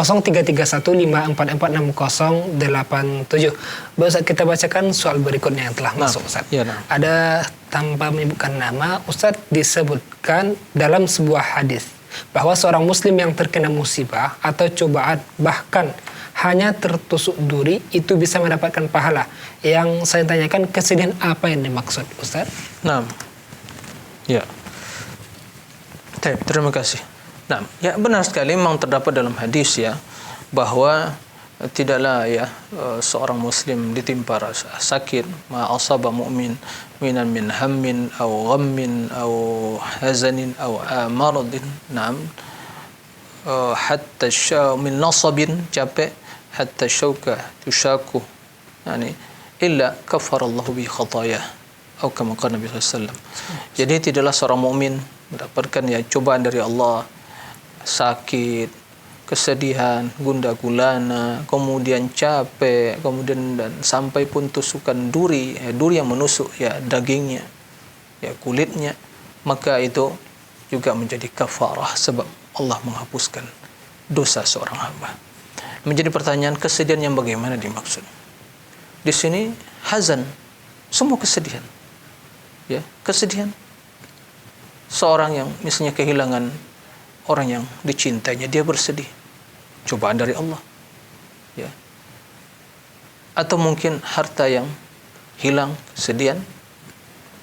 033154468087. Baru saat kita bacakan soal berikutnya yang telah masuk, Ustaz. Ya, ada tanpa menyebutkan nama, Ustaz, disebutkan dalam sebuah hadis bahwa seorang muslim yang terkena musibah atau cobaan, bahkan hanya tertusuk duri, itu bisa mendapatkan pahala. Yang saya tanyakan, kesedihan apa yang dimaksud, Ustaz? Nah, ya. Terima kasih. Nah, ya benar sekali, memang terdapat dalam hadis bahwa tidaklah seorang muslim ditimpa rasa sakit, ma asaba mu'min minan min hammin aw ghammin aw hazanin aw maradin, hatta min nasabin, capek, hatta syauka tushaku, illa kafarallahu bi khatayah, atau kama qala Nabi sallallahu alaihi wasallam. Jadi tidaklah seorang mukmin mendapatkan cobaan dari Allah, sakit, kesedihan, gundah gulana, kemudian capek, kemudian dan sampai pun tusukan duri yang menusuk dagingnya, kulitnya, maka itu juga menjadi kafarah sebab Allah menghapuskan dosa seorang hamba. Menjadi pertanyaan, kesedihan yang bagaimana dimaksud? Di sini hazan, semua kesedihan. Ya, kesedihan seorang yang misalnya kehilangan orang yang dicintainya, dia bersedih, cobaan dari Allah, atau mungkin harta yang hilang, kesedihan.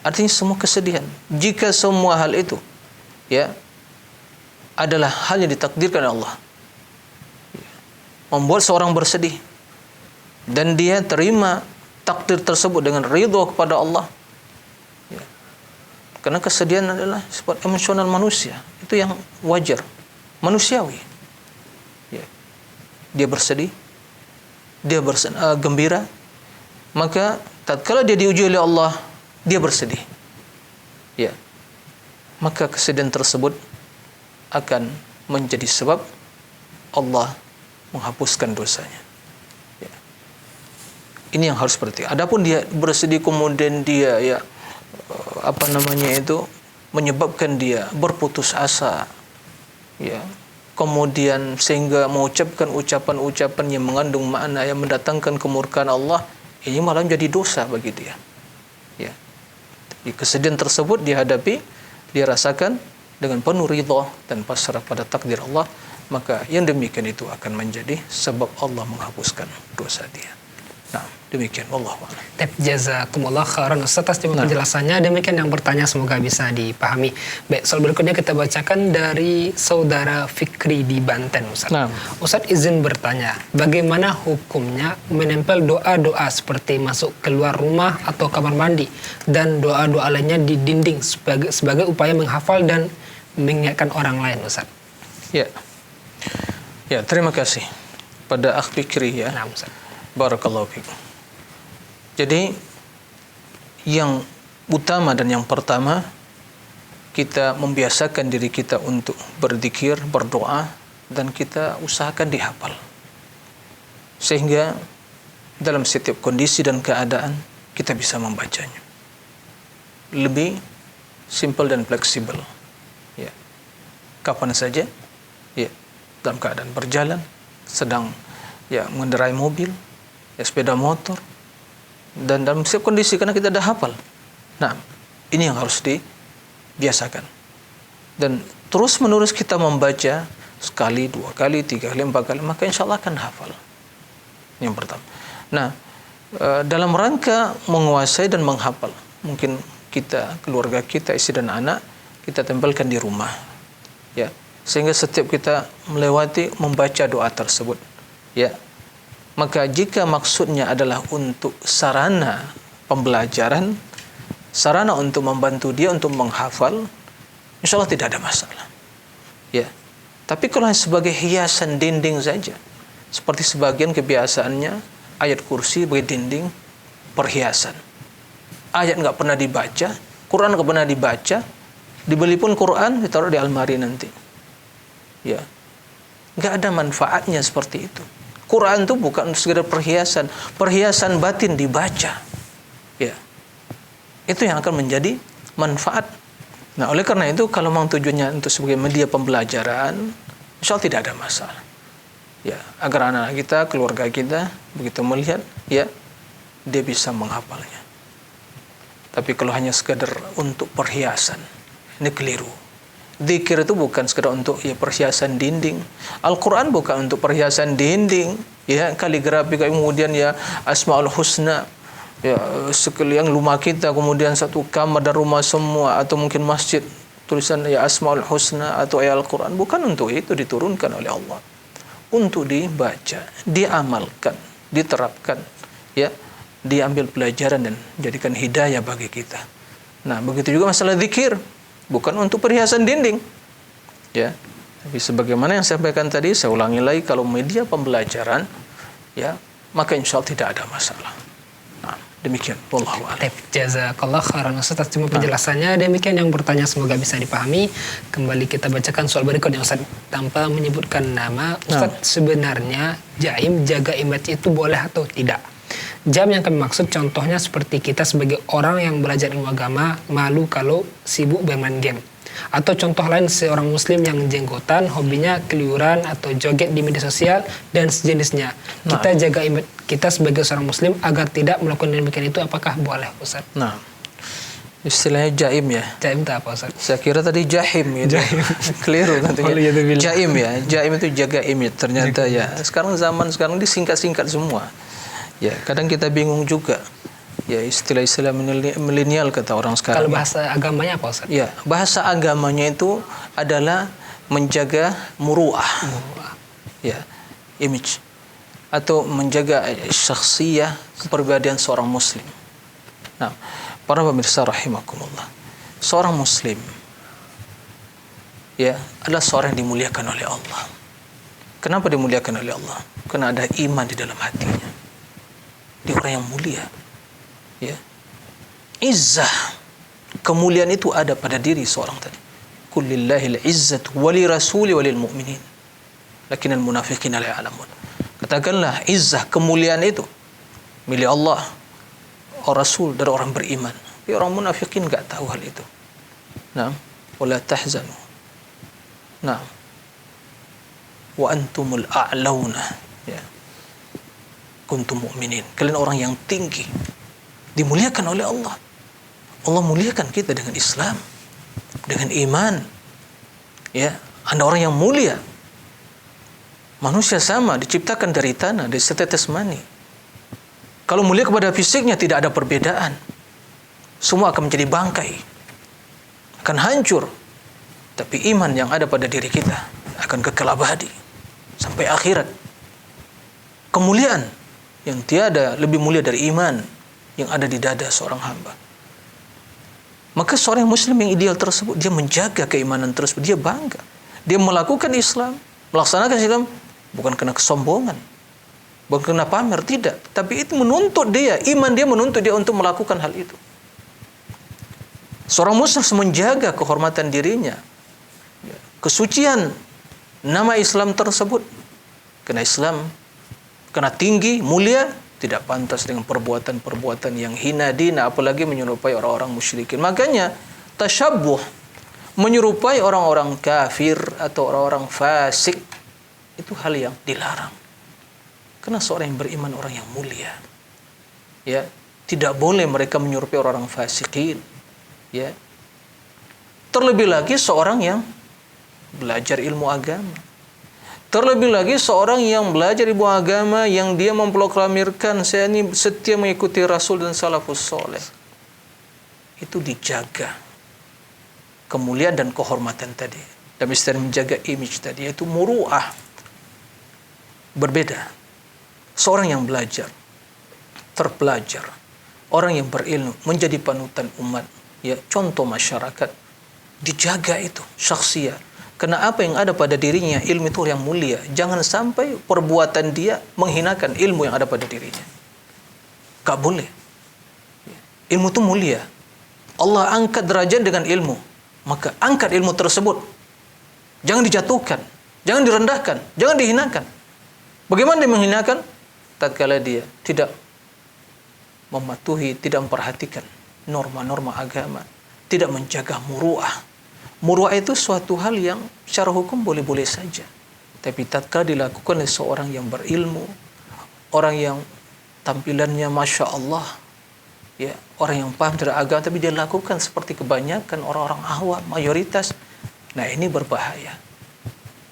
Artinya semua kesedihan. Jika semua hal itu adalah hal yang ditakdirkan oleh Allah, membuat seorang bersedih, dan dia terima takdir tersebut dengan ridha kepada Allah. Karena kesedihan adalah sifat emosional manusia, itu yang wajar, manusiawi. Dia bersedih, dia gembira, maka tatkala dia diuji oleh Allah, dia bersedih. Maka kesedihan tersebut akan menjadi sebab Allah menghapuskan dosanya. Ini yang harus seperti. Adapun dia bersedih kemudian dia menyebabkan dia berputus asa, kemudian sehingga mengucapkan ucapan-ucapan yang mengandung makna yang mendatangkan kemurkaan Allah, ini malah menjadi dosa bagi dia. Kesedihan tersebut dihadapi, dia rasakan dengan penuh ridha dan pasrah pada takdir Allah, maka yang demikian itu akan menjadi sebab Allah menghapuskan dosa dia. Nah. Demikian, wallahu a'lam. Jazakumullah khairan Ustaz atas penjelasannya. Demikian yang bertanya, semoga bisa dipahami. Baik, soal berikutnya kita bacakan dari saudara Fikri di Banten, Ustaz. Nah. Ustaz izin bertanya, bagaimana hukumnya menempel doa-doa seperti masuk keluar rumah atau kamar mandi dan doa-doa lainnya di dinding sebagai upaya menghafal dan mengingatkan orang lain, Ustaz? Ya. Ya, terima kasih pada Akh Fikri ya. Nah, Ustaz. Barakallahu fikum. Jadi yang utama dan yang pertama, kita membiasakan diri kita untuk berzikir, berdoa, dan kita usahakan dihafal. Sehingga dalam setiap kondisi dan keadaan kita bisa membacanya. Lebih simple dan fleksibel. Ya. Kapan saja, ya, dalam keadaan berjalan, sedang ya mengendarai mobil, ya, sepeda motor, dan dalam setiap kondisi karena kita dah hafal. Nah, ini yang harus dibiasakan. Dan terus menerus kita membaca sekali, 2 kali, 3 kali, 4 kali, maka insya Allah akan hafal. Yang pertama. Nah, dalam rangka menguasai dan menghafal, mungkin kita, keluarga kita, istri dan anak, kita tempelkan di rumah. Ya, sehingga setiap kita melewati membaca doa tersebut. Ya. Maka jika maksudnya adalah untuk sarana pembelajaran, sarana untuk membantu dia untuk menghafal, insya Allah tidak ada masalah. Ya. Tapi kalau sebagai hiasan dinding saja, seperti sebagian kebiasaannya, ayat kursi bagi dinding perhiasan. Ayat nggak pernah dibaca, Quran nggak pernah dibaca, dibeli pun Quran ditaruh di almari nanti. Ya, nggak ada manfaatnya seperti itu. Quran itu bukan sekedar perhiasan, perhiasan batin dibaca. Ya. Itu yang akan menjadi manfaat. Nah, oleh karena itu kalau memang tujuannya untuk sebagai media pembelajaran, insya Allah tidak ada masalah. Ya, agar anak-anak kita, keluarga kita begitu melihat, ya, dia bisa menghafalnya. Tapi kalau hanya sekedar untuk perhiasan, ini keliru. Zikir itu bukan sekedar untuk ya perhiasan dinding. Al-Quran bukan untuk perhiasan dinding. Ya, kaligrafi kemudian ya Asmaul Husna. Ya, sekeliling rumah kita, kemudian satu kamar dan rumah semua, atau mungkin masjid tulisan ya Asmaul Husna atau ayat Al-Quran. Bukan untuk itu diturunkan oleh Allah. Untuk dibaca, diamalkan, diterapkan, ya, diambil pelajaran dan jadikan hidayah bagi kita. Nah, begitu juga masalah zikir. Bukan untuk perhiasan dinding. Ya. Tapi sebagaimana yang saya sampaikan tadi, saya ulangi lagi, kalau media pembelajaran, ya, maka insya Allah tidak ada masalah. Nah, demikian. Wallahu a'lam. Jazakallah khairan Ustaz atas penjelasannya. Demikian yang bertanya, semoga bisa dipahami. Kembali kita bacakan soal berikutnya Ustaz, tanpa menyebutkan nama. Ustaz, sebenarnya jaim, jaga image itu boleh atau tidak? Jam yang kami maksud contohnya seperti kita sebagai orang yang belajar ilmu agama malu kalau sibuk bermain game. Atau contoh lain seorang muslim yang jenggotan, hobinya keliuran atau joget di media sosial dan sejenisnya. Kita jaga image kita sebagai seorang muslim agar tidak melakukan demikian itu, apakah boleh, Ustaz? Nah, istilahnya jaim ya. Jaim itu apa, Ustaz? Saya kira tadi jahim gitu. Keliru katanya. Jaim ya. Jaim itu jaga image. Ternyata ya. Sekarang zaman sekarang disingkat-singkat semua. Ya, kadang kita bingung juga. Ya, istilah-istilah milenial kata orang sekarang. Kalau bahasa agamanya apa, Ustaz? Ya, bahasa agamanya itu adalah menjaga muru'ah. Ya, image. Atau menjaga syakhsiyah, kepribadian seorang muslim. Nah, para pemirsa rahimakumullah. Seorang muslim ya adalah seorang yang dimuliakan oleh Allah. Kenapa dimuliakan oleh Allah? Karena ada iman di dalam hatinya. Dia orang yang mulia. Ya. Izzah, kemuliaan itu ada pada diri seorang tadi. Kullillahil izzatu wali rasuli walil mu'minin. Lakinnal munafiqina la ya'lamun. Katakanlah izzah, kemuliaan itu milik Allah, Rasul dan orang beriman. Tapi orang munafikin enggak tahu hal itu. Nah, wala tahzanu. Nah. Wa antumul a'launa. Ya. Kuntum mu'minin. Kalian orang yang tinggi, dimuliakan oleh Allah. Allah muliakan kita dengan Islam, dengan iman. Ya, Anda orang yang mulia. Manusia sama, diciptakan dari tanah, dari setetes mani. Kalau mulia kepada fisiknya tidak ada perbedaan. Semua akan menjadi bangkai. Akan hancur. Tapi iman yang ada pada diri kita akan kekal abadi sampai akhirat. Kemuliaan yang tiada lebih mulia dari iman yang ada di dada seorang hamba. Maka seorang muslim yang ideal tersebut, dia menjaga keimanan tersebut, dia bangga. Dia melakukan Islam, melaksanakan Islam bukan karena kesombongan, bukan karena pamer, tidak. Tapi itu menuntut dia, iman dia menuntut dia untuk melakukan hal itu. Seorang muslim harus menjaga kehormatan dirinya, kesucian nama Islam tersebut. Karena Islam, karena tinggi, mulia, tidak pantas dengan perbuatan-perbuatan yang hina dina, apalagi menyerupai orang-orang musyrikin. Makanya tasyabbuh, menyerupai orang-orang kafir atau orang-orang fasik, itu hal yang dilarang. Karena seorang yang beriman orang yang mulia, ya, tidak boleh mereka menyerupai orang-orang fasikin, ya. Terlebih lagi seorang yang belajar ilmu agama. Terlebih lagi seorang yang belajar ilmu agama yang dia memproklamirkan saya ini setia mengikuti Rasul dan salafus soleh. Itu dijaga kemuliaan dan kehormatan tadi. Dan istilah menjaga image tadi yaitu muru'ah. Berbeda. Seorang yang belajar, terpelajar, orang yang berilmu menjadi panutan umat, ya, contoh masyarakat, dijaga itu syakhsiyah. Karena apa yang ada pada dirinya, ilmu itu yang mulia. Jangan sampai perbuatan dia menghinakan ilmu yang ada pada dirinya. Gak boleh. Ilmu itu mulia. Allah angkat derajat dengan ilmu. Maka angkat ilmu tersebut. Jangan dijatuhkan. Jangan direndahkan. Jangan dihinakan. Bagaimana dia menghinakan? Tatkala dia tidak mematuhi, tidak memperhatikan norma-norma agama. Tidak menjaga muru'ah. Muru'ah itu suatu hal yang secara hukum boleh-boleh saja. Tapi tatkala dilakukan oleh seorang yang berilmu, orang yang tampilannya Masya Allah, ya, orang yang paham terhadap agama, tapi dia lakukan seperti kebanyakan orang-orang awam, mayoritas. Nah, ini berbahaya.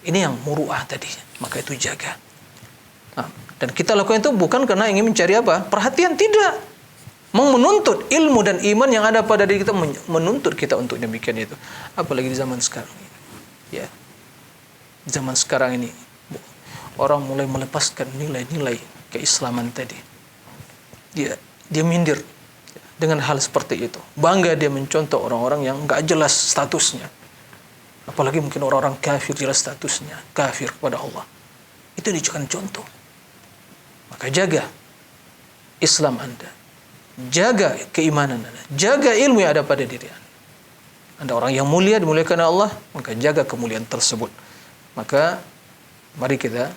Ini yang muru'ah tadi. Maka itu jaga. Nah, dan kita lakukan itu bukan karena ingin mencari apa? Perhatian, tidak. Menuntut ilmu dan iman yang ada pada diri kita, menuntut kita untuk demikian itu. Apalagi di zaman sekarang ini. Ya. Zaman sekarang ini orang mulai melepaskan nilai-nilai keislaman tadi. Dia minder dengan hal seperti itu. Bangga dia mencontoh orang-orang yang enggak jelas statusnya. Apalagi mungkin orang-orang kafir jelas statusnya, kafir kepada Allah. Itu dijadikan contoh. Maka jaga Islam Anda. Jaga keimanan Anda, jaga ilmu yang ada pada diri Anda. Anda orang yang mulia, dimuliakan Allah, maka jaga kemuliaan tersebut. Maka mari kita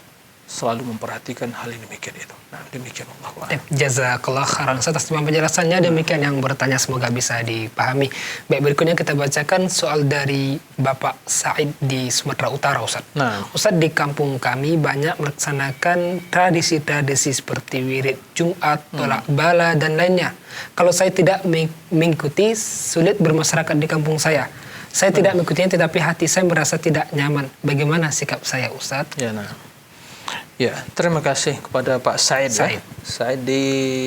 selalu memperhatikan hal yang demikian itu. Nah, demikian Allah. Jazakallah khairan atas penjelasannya. Demikian yang bertanya, semoga bisa dipahami. Baik, berikutnya kita bacakan soal dari Bapak Said di Sumatera Utara, Ustaz. Nah, Ustaz, di kampung kami banyak melaksanakan tradisi-tradisi seperti wirid Jumat, tolak bala, dan lainnya. Kalau saya tidak mengikuti, sulit bermasyarakat di kampung saya. Saya tidak mengikutinya, tetapi hati saya merasa tidak nyaman. Bagaimana sikap saya, Ustaz? ya, nah. Ya, terima kasih kepada Pak Said. Said. Ya. Said di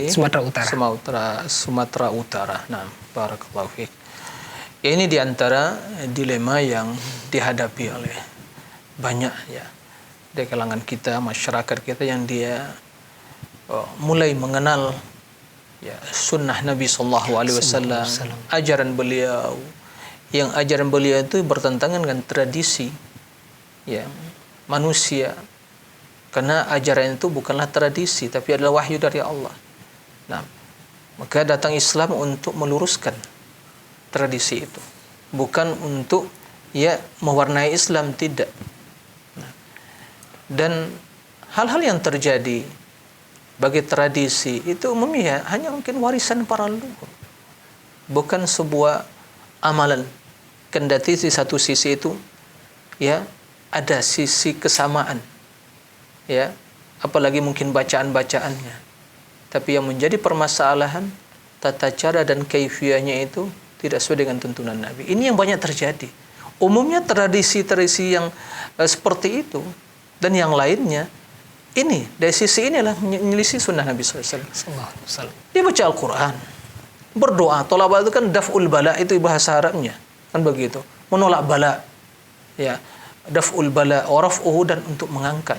Sumatera Utara. Sumatera Utara. Nah, barakallahu fiik. Ini di antara dilema yang dihadapi oleh banyak, ya, di kalangan kita, masyarakat kita yang dia mulai mengenal, ya, sunnah Nabi SAW, ajaran beliau, yang ajaran beliau itu bertentangan dengan tradisi, ya, manusia. Karena ajaran itu bukanlah tradisi, tapi adalah wahyu dari Allah. Nah, maka datang Islam untuk meluruskan tradisi itu, bukan untuk, ya, mewarnai Islam, tidak. Nah, dan hal-hal yang terjadi bagi tradisi itu umumnya hanya mungkin warisan para leluhur, bukan sebuah amalan. Kendati di satu sisi itu, ya, ada sisi kesamaan, ya, apalagi mungkin bacaan-bacaannya. Tapi yang menjadi permasalahan tata cara dan kaifiyahnya itu tidak sesuai dengan tuntunan Nabi. Ini yang banyak terjadi. Umumnya tradisi-tradisi yang seperti itu dan yang lainnya Ini dari sisi inilah menyelisih sunnah Nabi SAW. Dia baca Al-Quran, berdoa. Tolak itu kan daf'ul bala, itu bahasa Arabnya kan begitu, menolak bala, ya, daf'ul bala wa raf'uhu, dan untuk mengangkat.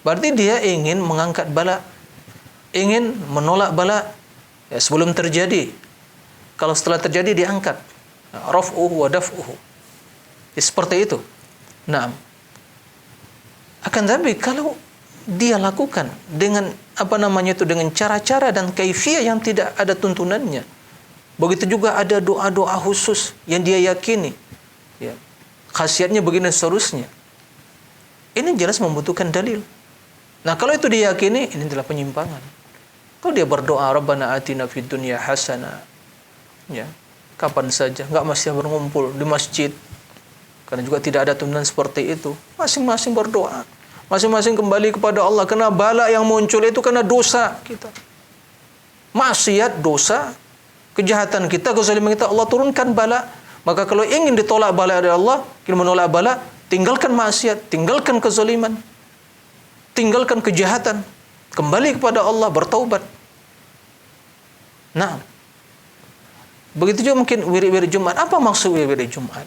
Berarti dia ingin mengangkat bala, ingin menolak bala, ya, sebelum terjadi. Kalau setelah terjadi diangkat, raf'uhu wa daf'uhu, ya, seperti itu. Nah, akan tapi kalau dia lakukan dengan dengan cara-cara dan kaifiyah yang tidak ada tuntunannya, begitu juga ada doa-doa khusus yang dia yakini, ya, khasiatnya begini seterusnya, ini jelas membutuhkan dalil. Nah, kalau itu diyakini, ini adalah penyimpangan. Kalau dia berdoa Rabbana atina fid dunya hasanah, ya, kapan saja, enggak mesti berkumpul di masjid, karena juga tidak ada tuntunan seperti itu. Masing-masing berdoa, masing-masing kembali kepada Allah. Karena bala yang muncul itu karena dosa kita, maksiat, dosa, kejahatan kita, kezaliman kita, Allah turunkan bala. Maka kalau ingin ditolak bala dari Allah, ingin menolak bala, tinggalkan maksiat, tinggalkan kezaliman, tinggalkan kejahatan, kembali kepada Allah, bertaubat. Nah, begitu juga mungkin wirid-wirid Jumat. Apa maksud wirid-wirid Jumat?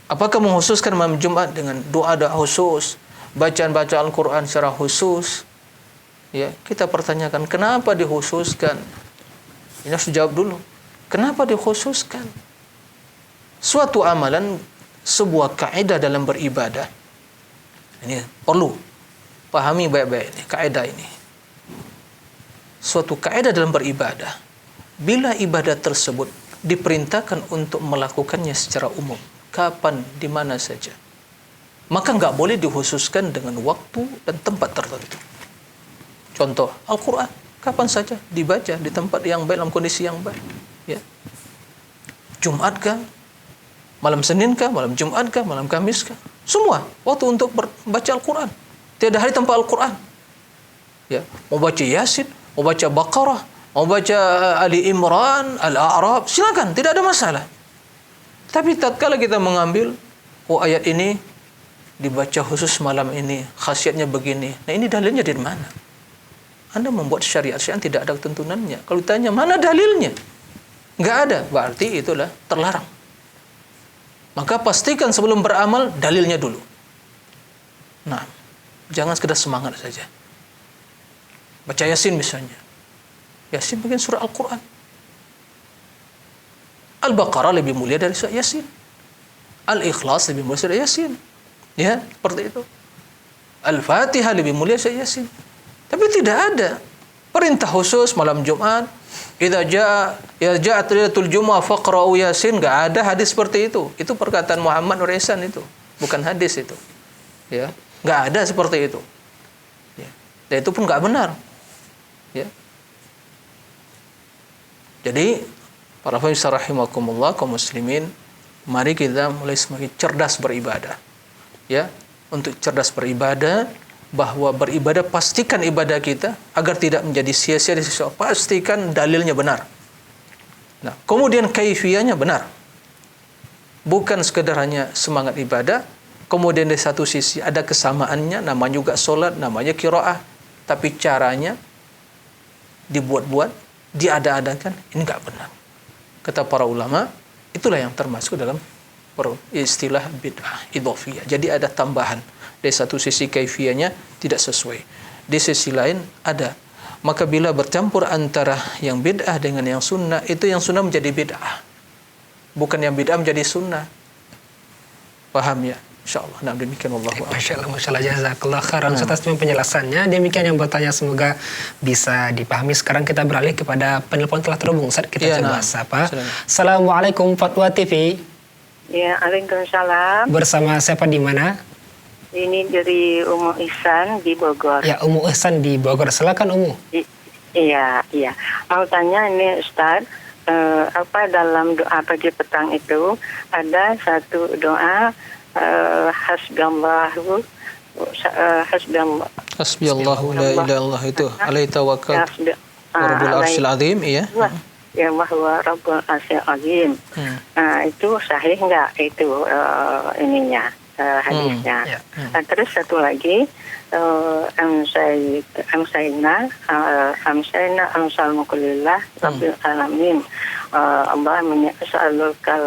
Apakah mengkhususkan malam Jumat dengan doa-doa khusus, bacaan-bacaan Al-Quran secara khusus? Ya, kita pertanyakan kenapa dikhususkan? Ini harus dijawab dulu. Kenapa dikhususkan? Suatu amalan, sebuah kaidah dalam beribadah. Ini perlu pahami baik-baik ini, kaidah ini. Suatu kaidah dalam beribadah, bila ibadah tersebut diperintahkan untuk melakukannya secara umum, kapan, di mana saja, maka enggak boleh dikhususkan dengan waktu dan tempat tertentu. Contoh, Al-Quran kapan saja dibaca di tempat yang baik, dalam kondisi yang baik, ya. Jumat kah, malam Senin kah, malam Jumat kah, malam Kamis kah, semua waktu untuk baca Al-Quran. Tiada hari tanpa Al-Quran, ya. Mau baca Yasin, mau baca Baqarah, mau baca Ali Imran, Al-A'raf, silakan, tidak ada masalah. Tapi tatkala kita mengambil, ayat ini dibaca khusus malam ini, khasiatnya begini. Nah, ini dalilnya dari mana? Anda membuat syariat yang tidak ada tuntunannya. Kalau ditanya mana dalilnya, nggak ada, berarti itulah terlarang. Maka pastikan sebelum beramal dalilnya dulu. Nah, jangan sekedar semangat saja. Baca Yasin misalnya. Yasin bagian surah Al-Quran. Al-Baqarah lebih mulia dari surah Yasin. Al-Ikhlas lebih mulia dari surah Yasin. Ya, seperti itu. Al-Fatihah lebih mulia dari surah Yasin. Tapi tidak ada perintah khusus malam Jumat, idza ja'at lailatul jumu'ah faqra'u Yasin, enggak ada hadis seperti itu. Itu perkataan Muhammad Nur Ihsan itu, bukan hadis itu. Ya, enggak ada seperti itu. Ya. Dan itu pun enggak benar. Ya. Jadi para pemirsa rahimakumullah, kaum muslimin, mari kita mulai semakin cerdas beribadah. Ya, untuk cerdas beribadah, bahwa beribadah pastikan ibadah kita agar tidak menjadi sia-sia di sisi Allah. Pastikan dalilnya benar. Nah, kemudian kaifiyahnya benar. Bukan sekedar hanya semangat ibadah, kemudian di satu sisi ada kesamaannya, namanya juga solat, namanya qiraah, tapi caranya dibuat-buat, diada-adakan, ini enggak benar. Kata para ulama, itulah yang termasuk dalam istilah bid'ah idhofiyah. Jadi ada tambahan. Dari satu sisi kaifiyahnya tidak sesuai, di sisi lain ada. Maka bila bercampur antara yang bid'ah dengan yang sunnah, itu yang sunnah menjadi bid'ah, bukan yang bid'ah menjadi sunnah. Paham ya? InsyaAllah. Nah, demikian wallahu a'lam. Masya Allah, jazakallah khairan atas penjelasannya. Demikian yang bertanya, semoga bisa dipahami. Sekarang kita beralih kepada penelpon telah terhubung. Ustaz, kita coba sapa. Assalamualaikum Fatwa TV. Ya, waalaikumsalam. Bersama siapa di mana? Ini dari Umu Ihsan di Bogor. Ya, Umu Ihsan di Bogor. Silakan Umu. Iya. Mau tanya ini Ustaz, apa dalam doa pagi petang itu ada satu doa hasbiyallahu la ilaha illallah, itu alaihi tawakkal wa rabbul arsyil azim, iya. Ya, bahwa rabbul arsyil azim. Itu sahih enggak itu ininya? hadisnya. Ya. Terus satu lagi, amsayna amsal mukulillah rabbil alamin. Allah menyas'alukal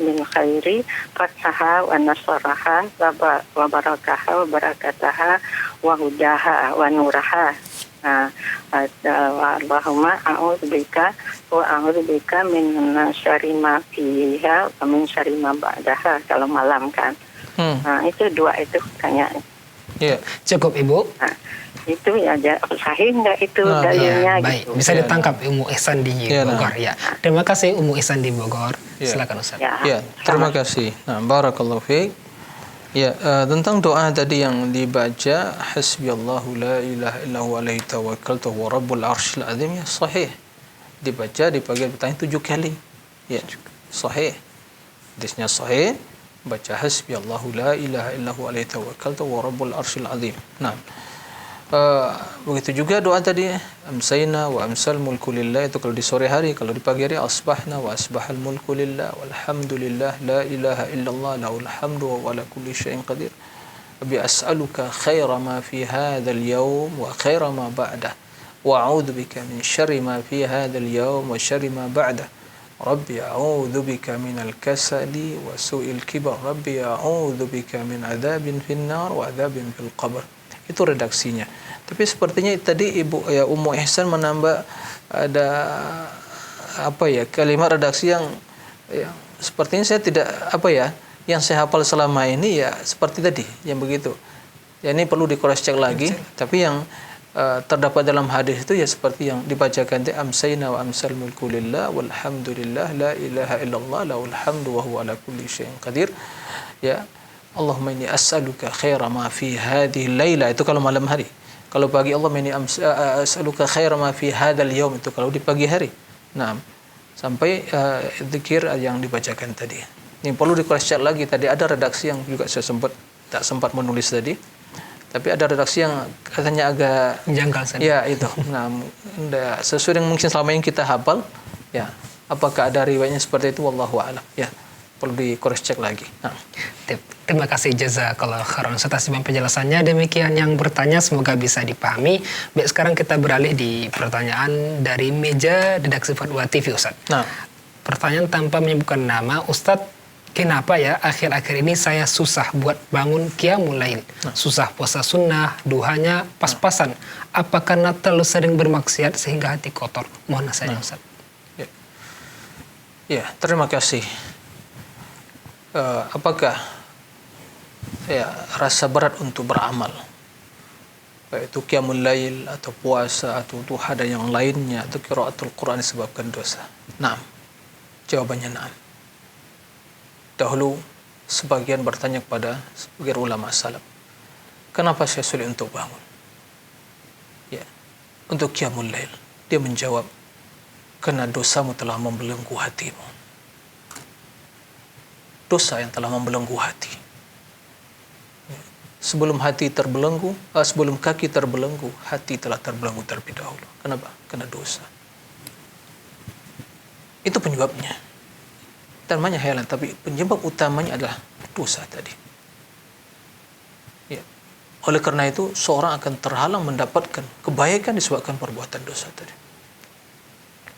min khairi fathaha wa nasaraha wa barakaha wa barakataha wa hudaha wa nuraha. Allahumma a'udzubika min syarri ma fiha wa min syarri ma ba'daha kalau malam kan. Itu dua itu pertanyaan. Ya. Cukup Ibu. Itu ya sahih nggak itu dalilnya Baik, gitu. bisa ditangkap Ummu Ihsan di Bogor ya. Terima kasih Ummu Ihsan di Bogor. Silakan Ustaz. Ya, terima kasih. Nah, barakallahu fiik. Ya, tentang doa tadi yang dibaca hasbiyallahu la ilaha illahu alaihi tawakkaltu wa rabbul arsyil azim, ya sahih. Dibaca di pagi petang 7 kali. Ya, sahih. Hadisnya sahih. Baca hasbiyallahu la ilaha illahu alaihi tawakkaltu wa rabbul arsyil azim. Nah, begitu juga doa tadi amsayna wa amsal mulku lillah, itu kalau di sore hari. Kalau di pagi hari asbahna wa asbahal mulku lillah walhamdulillah la ilaha illallah lahul hamdu wa ala kulli syai'in qadir. Abi as'aluka khaira ma fi hadzal yawm wa khaira ma ba'dah wa a'udzu bika min syarri ma fi hadzal yawm wa syarri ma ba'dah. Rabbi a'udzu bika minal kasali wa su'il kibar. Rabbi a'udzu bika min adzabin finnar wa adzabin fil qabr. Itu redaksinya. Tapi sepertinya tadi Ibu ya Ummu Ihsan menambah ada kalimat redaksi yang sepertinya saya tidak yang saya hafal selama ini ya seperti tadi yang begitu. Ya ini perlu di-cross check lagi, tapi yang terdapat dalam hadis itu ya seperti yang dibacakan tadi amsayna wa amsal mulku lillah walhamdulillah la ilaha illallah lahul hamdu wa huwa ala kulli syai'in qadir. Ya Allahumma inni as'aluka khaira ma fi hadhihi laila, itu kalau malam hari. Kalau pagi Allahumma inni as'aluka khaira ma fi hadzal yaum, itu kalau di pagi hari. Nah, sampai zikir yang dibacakan tadi. Ini perlu di-cross check lagi, tadi ada redaksi yang juga saya tak sempat menulis tadi. Tapi ada redaksi yang katanya agak janggal saja. Ya, itu. Nah, sesuai dengan mungkin selama ini kita hafal, ya. Apakah ada riwayatnya seperti itu wallahu a'lam. Ya. Perlu di-cross check lagi. Nah. Terima kasih jazakallahu khairan atas penjelasannya. Demikian yang bertanya semoga bisa dipahami. Baik, sekarang kita beralih di pertanyaan dari meja redaksi Fatwa TV Ustaz. Nah, pertanyaan tanpa menyebutkan nama, Ustadz, kenapa ya akhir-akhir ini saya susah buat bangun qiyamul lail? Susah puasa sunnah, duhanya pas-pasan. Apa karena terlalu sering bermaksiat sehingga hati kotor? Mohon nasihatnya Ustaz. Ya, terima kasih. Apakah rasa berat untuk beramal, baik itu qiyamul lail atau puasa atau duha dan yang lainnya, atau qiraatul Quran disebabkan dosa? Naam. Jawabannya naam. Dahulu sebagian bertanya kepada sebagian ulama salaf, kenapa saya sulit untuk bangun? Ya, untuk qiyamul lail. Dia menjawab, karena dosamu telah membelenggu hatimu. Dosa yang telah membelenggu hati. Sebelum hati terbelenggu, sebelum kaki terbelenggu, hati telah terbelenggu terlebih dahulu. Kenapa? Karena dosa. Itu penyebabnya. Namanya heran, tapi penyebab utamanya adalah dosa tadi. Ya. Oleh karena itu, seorang akan terhalang mendapatkan kebaikan disebabkan perbuatan dosa tadi.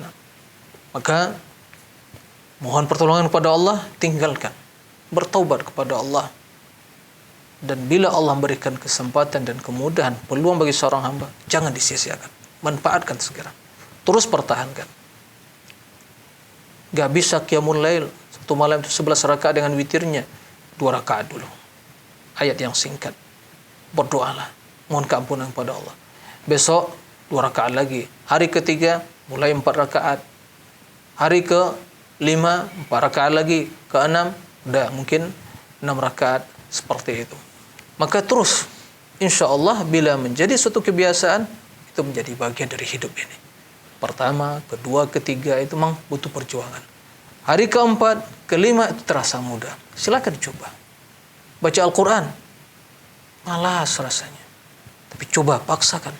Nah, maka mohon pertolongan kepada Allah, tinggalkan. Bertaubat kepada Allah. Dan bila Allah memberikan kesempatan dan kemudahan, peluang bagi seorang hamba, jangan disia-siakan. Manfaatkan segera. Terus pertahankan. Gak bisa qiyamul lail satu malam itu 11 rakaat dengan witirnya 2 rakaat dulu. Ayat yang singkat. Berdoalah. Mohon keampunan kepada Allah. Besok 2 rakaat lagi. Hari ketiga mulai 4 rakaat. Hari ke-5 4 rakaat lagi. Ke-6 udah mungkin 6 rakaat seperti itu. Maka terus insya Allah bila menjadi suatu kebiasaan, itu menjadi bagian dari hidup ini. Pertama, kedua, ketiga itu memang butuh perjuangan. Hari keempat, kelima itu terasa mudah. Silakan coba. Baca Al-Quran. Malas rasanya. Tapi coba, paksakan.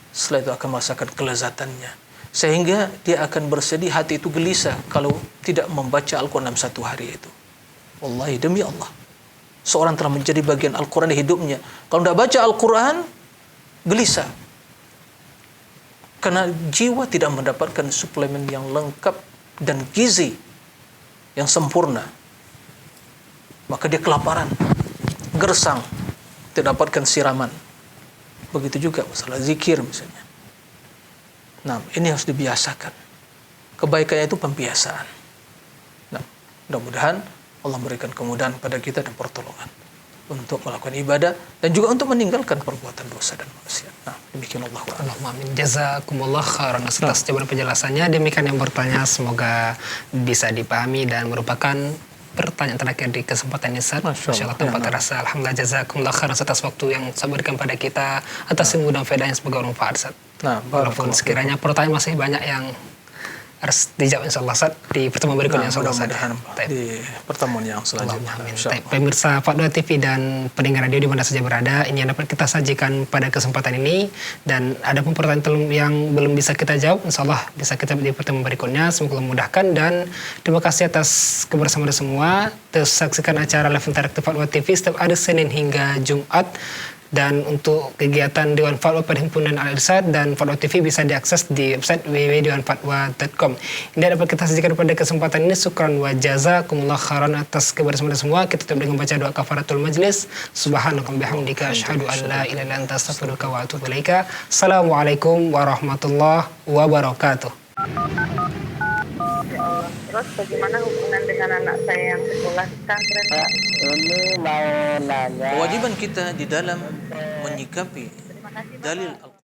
Setelah itu akan merasakan kelezatannya. Sehingga dia akan bersedih, hati itu gelisah kalau tidak membaca Al-Quran dalam satu hari itu. Wallahi demi Allah. seorang telah menjadi bagian Al-Quran di hidupnya. Kalau tidak baca Al-Quran, gelisah. Karena jiwa tidak mendapatkan suplemen yang lengkap dan gizi yang sempurna. Maka dia kelaparan, gersang, tidak dapatkan siraman. Begitu juga masalah zikir misalnya. Nah, ini harus dibiasakan. Kebaikannya itu pembiasaan. Nah, mudah-mudahan Allah memberikan kemudahan pada kita dan pertolongan untuk melakukan ibadah dan juga untuk meninggalkan perbuatan dosa dan maksiat. Nah, demikian Allah. Allahumma amin. Jazakumullah khairan atas jawaban penjelasannya. Demikian yang bertanya, semoga bisa dipahami dan merupakan pertanyaan terakhir di kesempatan ini, Ustaz. Masya Allah, tanpa terasa. Alhamdulillah, jazakumullah khairan atas waktu yang saya berikan pada kita, atas ilmu dan faedah yang semoga bermanfaat, Ustaz. Nah, walaupun sekiranya pertanyaan masih banyak yang harus dijawab insyaallah Ustaz di pertemuan berikutnya insyaallah Ustaz. Di pertemuan yang selanjutnya. Pemirsa Fatwa TV dan pendengar radio di mana saja berada, ini yang dapat kita sajikan pada kesempatan ini, dan ada pun pertanyaan yang belum bisa kita jawab insyaallah bisa kita di pertemuan berikutnya. Semoga Allah memudahkan, dan terima kasih atas kebersamaan semua. Terus saksikan acara live interaktif Fatwa TV setiap hari Senin hingga Jumat. Dan untuk kegiatan Dewan Fatwa Perhimpunan Al-Irsyad dan Fatwa TV bisa diakses di website www.dewanfatwa.com. Ini dapat kita sajikan pada kesempatan ini. Syukran wa jazakumullah khairan atas kebersamaan semua. Kita tutup dengan baca doa kafaratul majlis. Subhanakallahumma bihamdika asyhadu an la ilaha illa anta astaghfiruka wa atubu ilaika. Assalamualaikum warahmatullahi wabarakatuh. Terus bagaimana hubungan dengan anak saya yang sekolah pesantren? Ini mau nanya. Kewajiban kita di dalam menyikapi dalil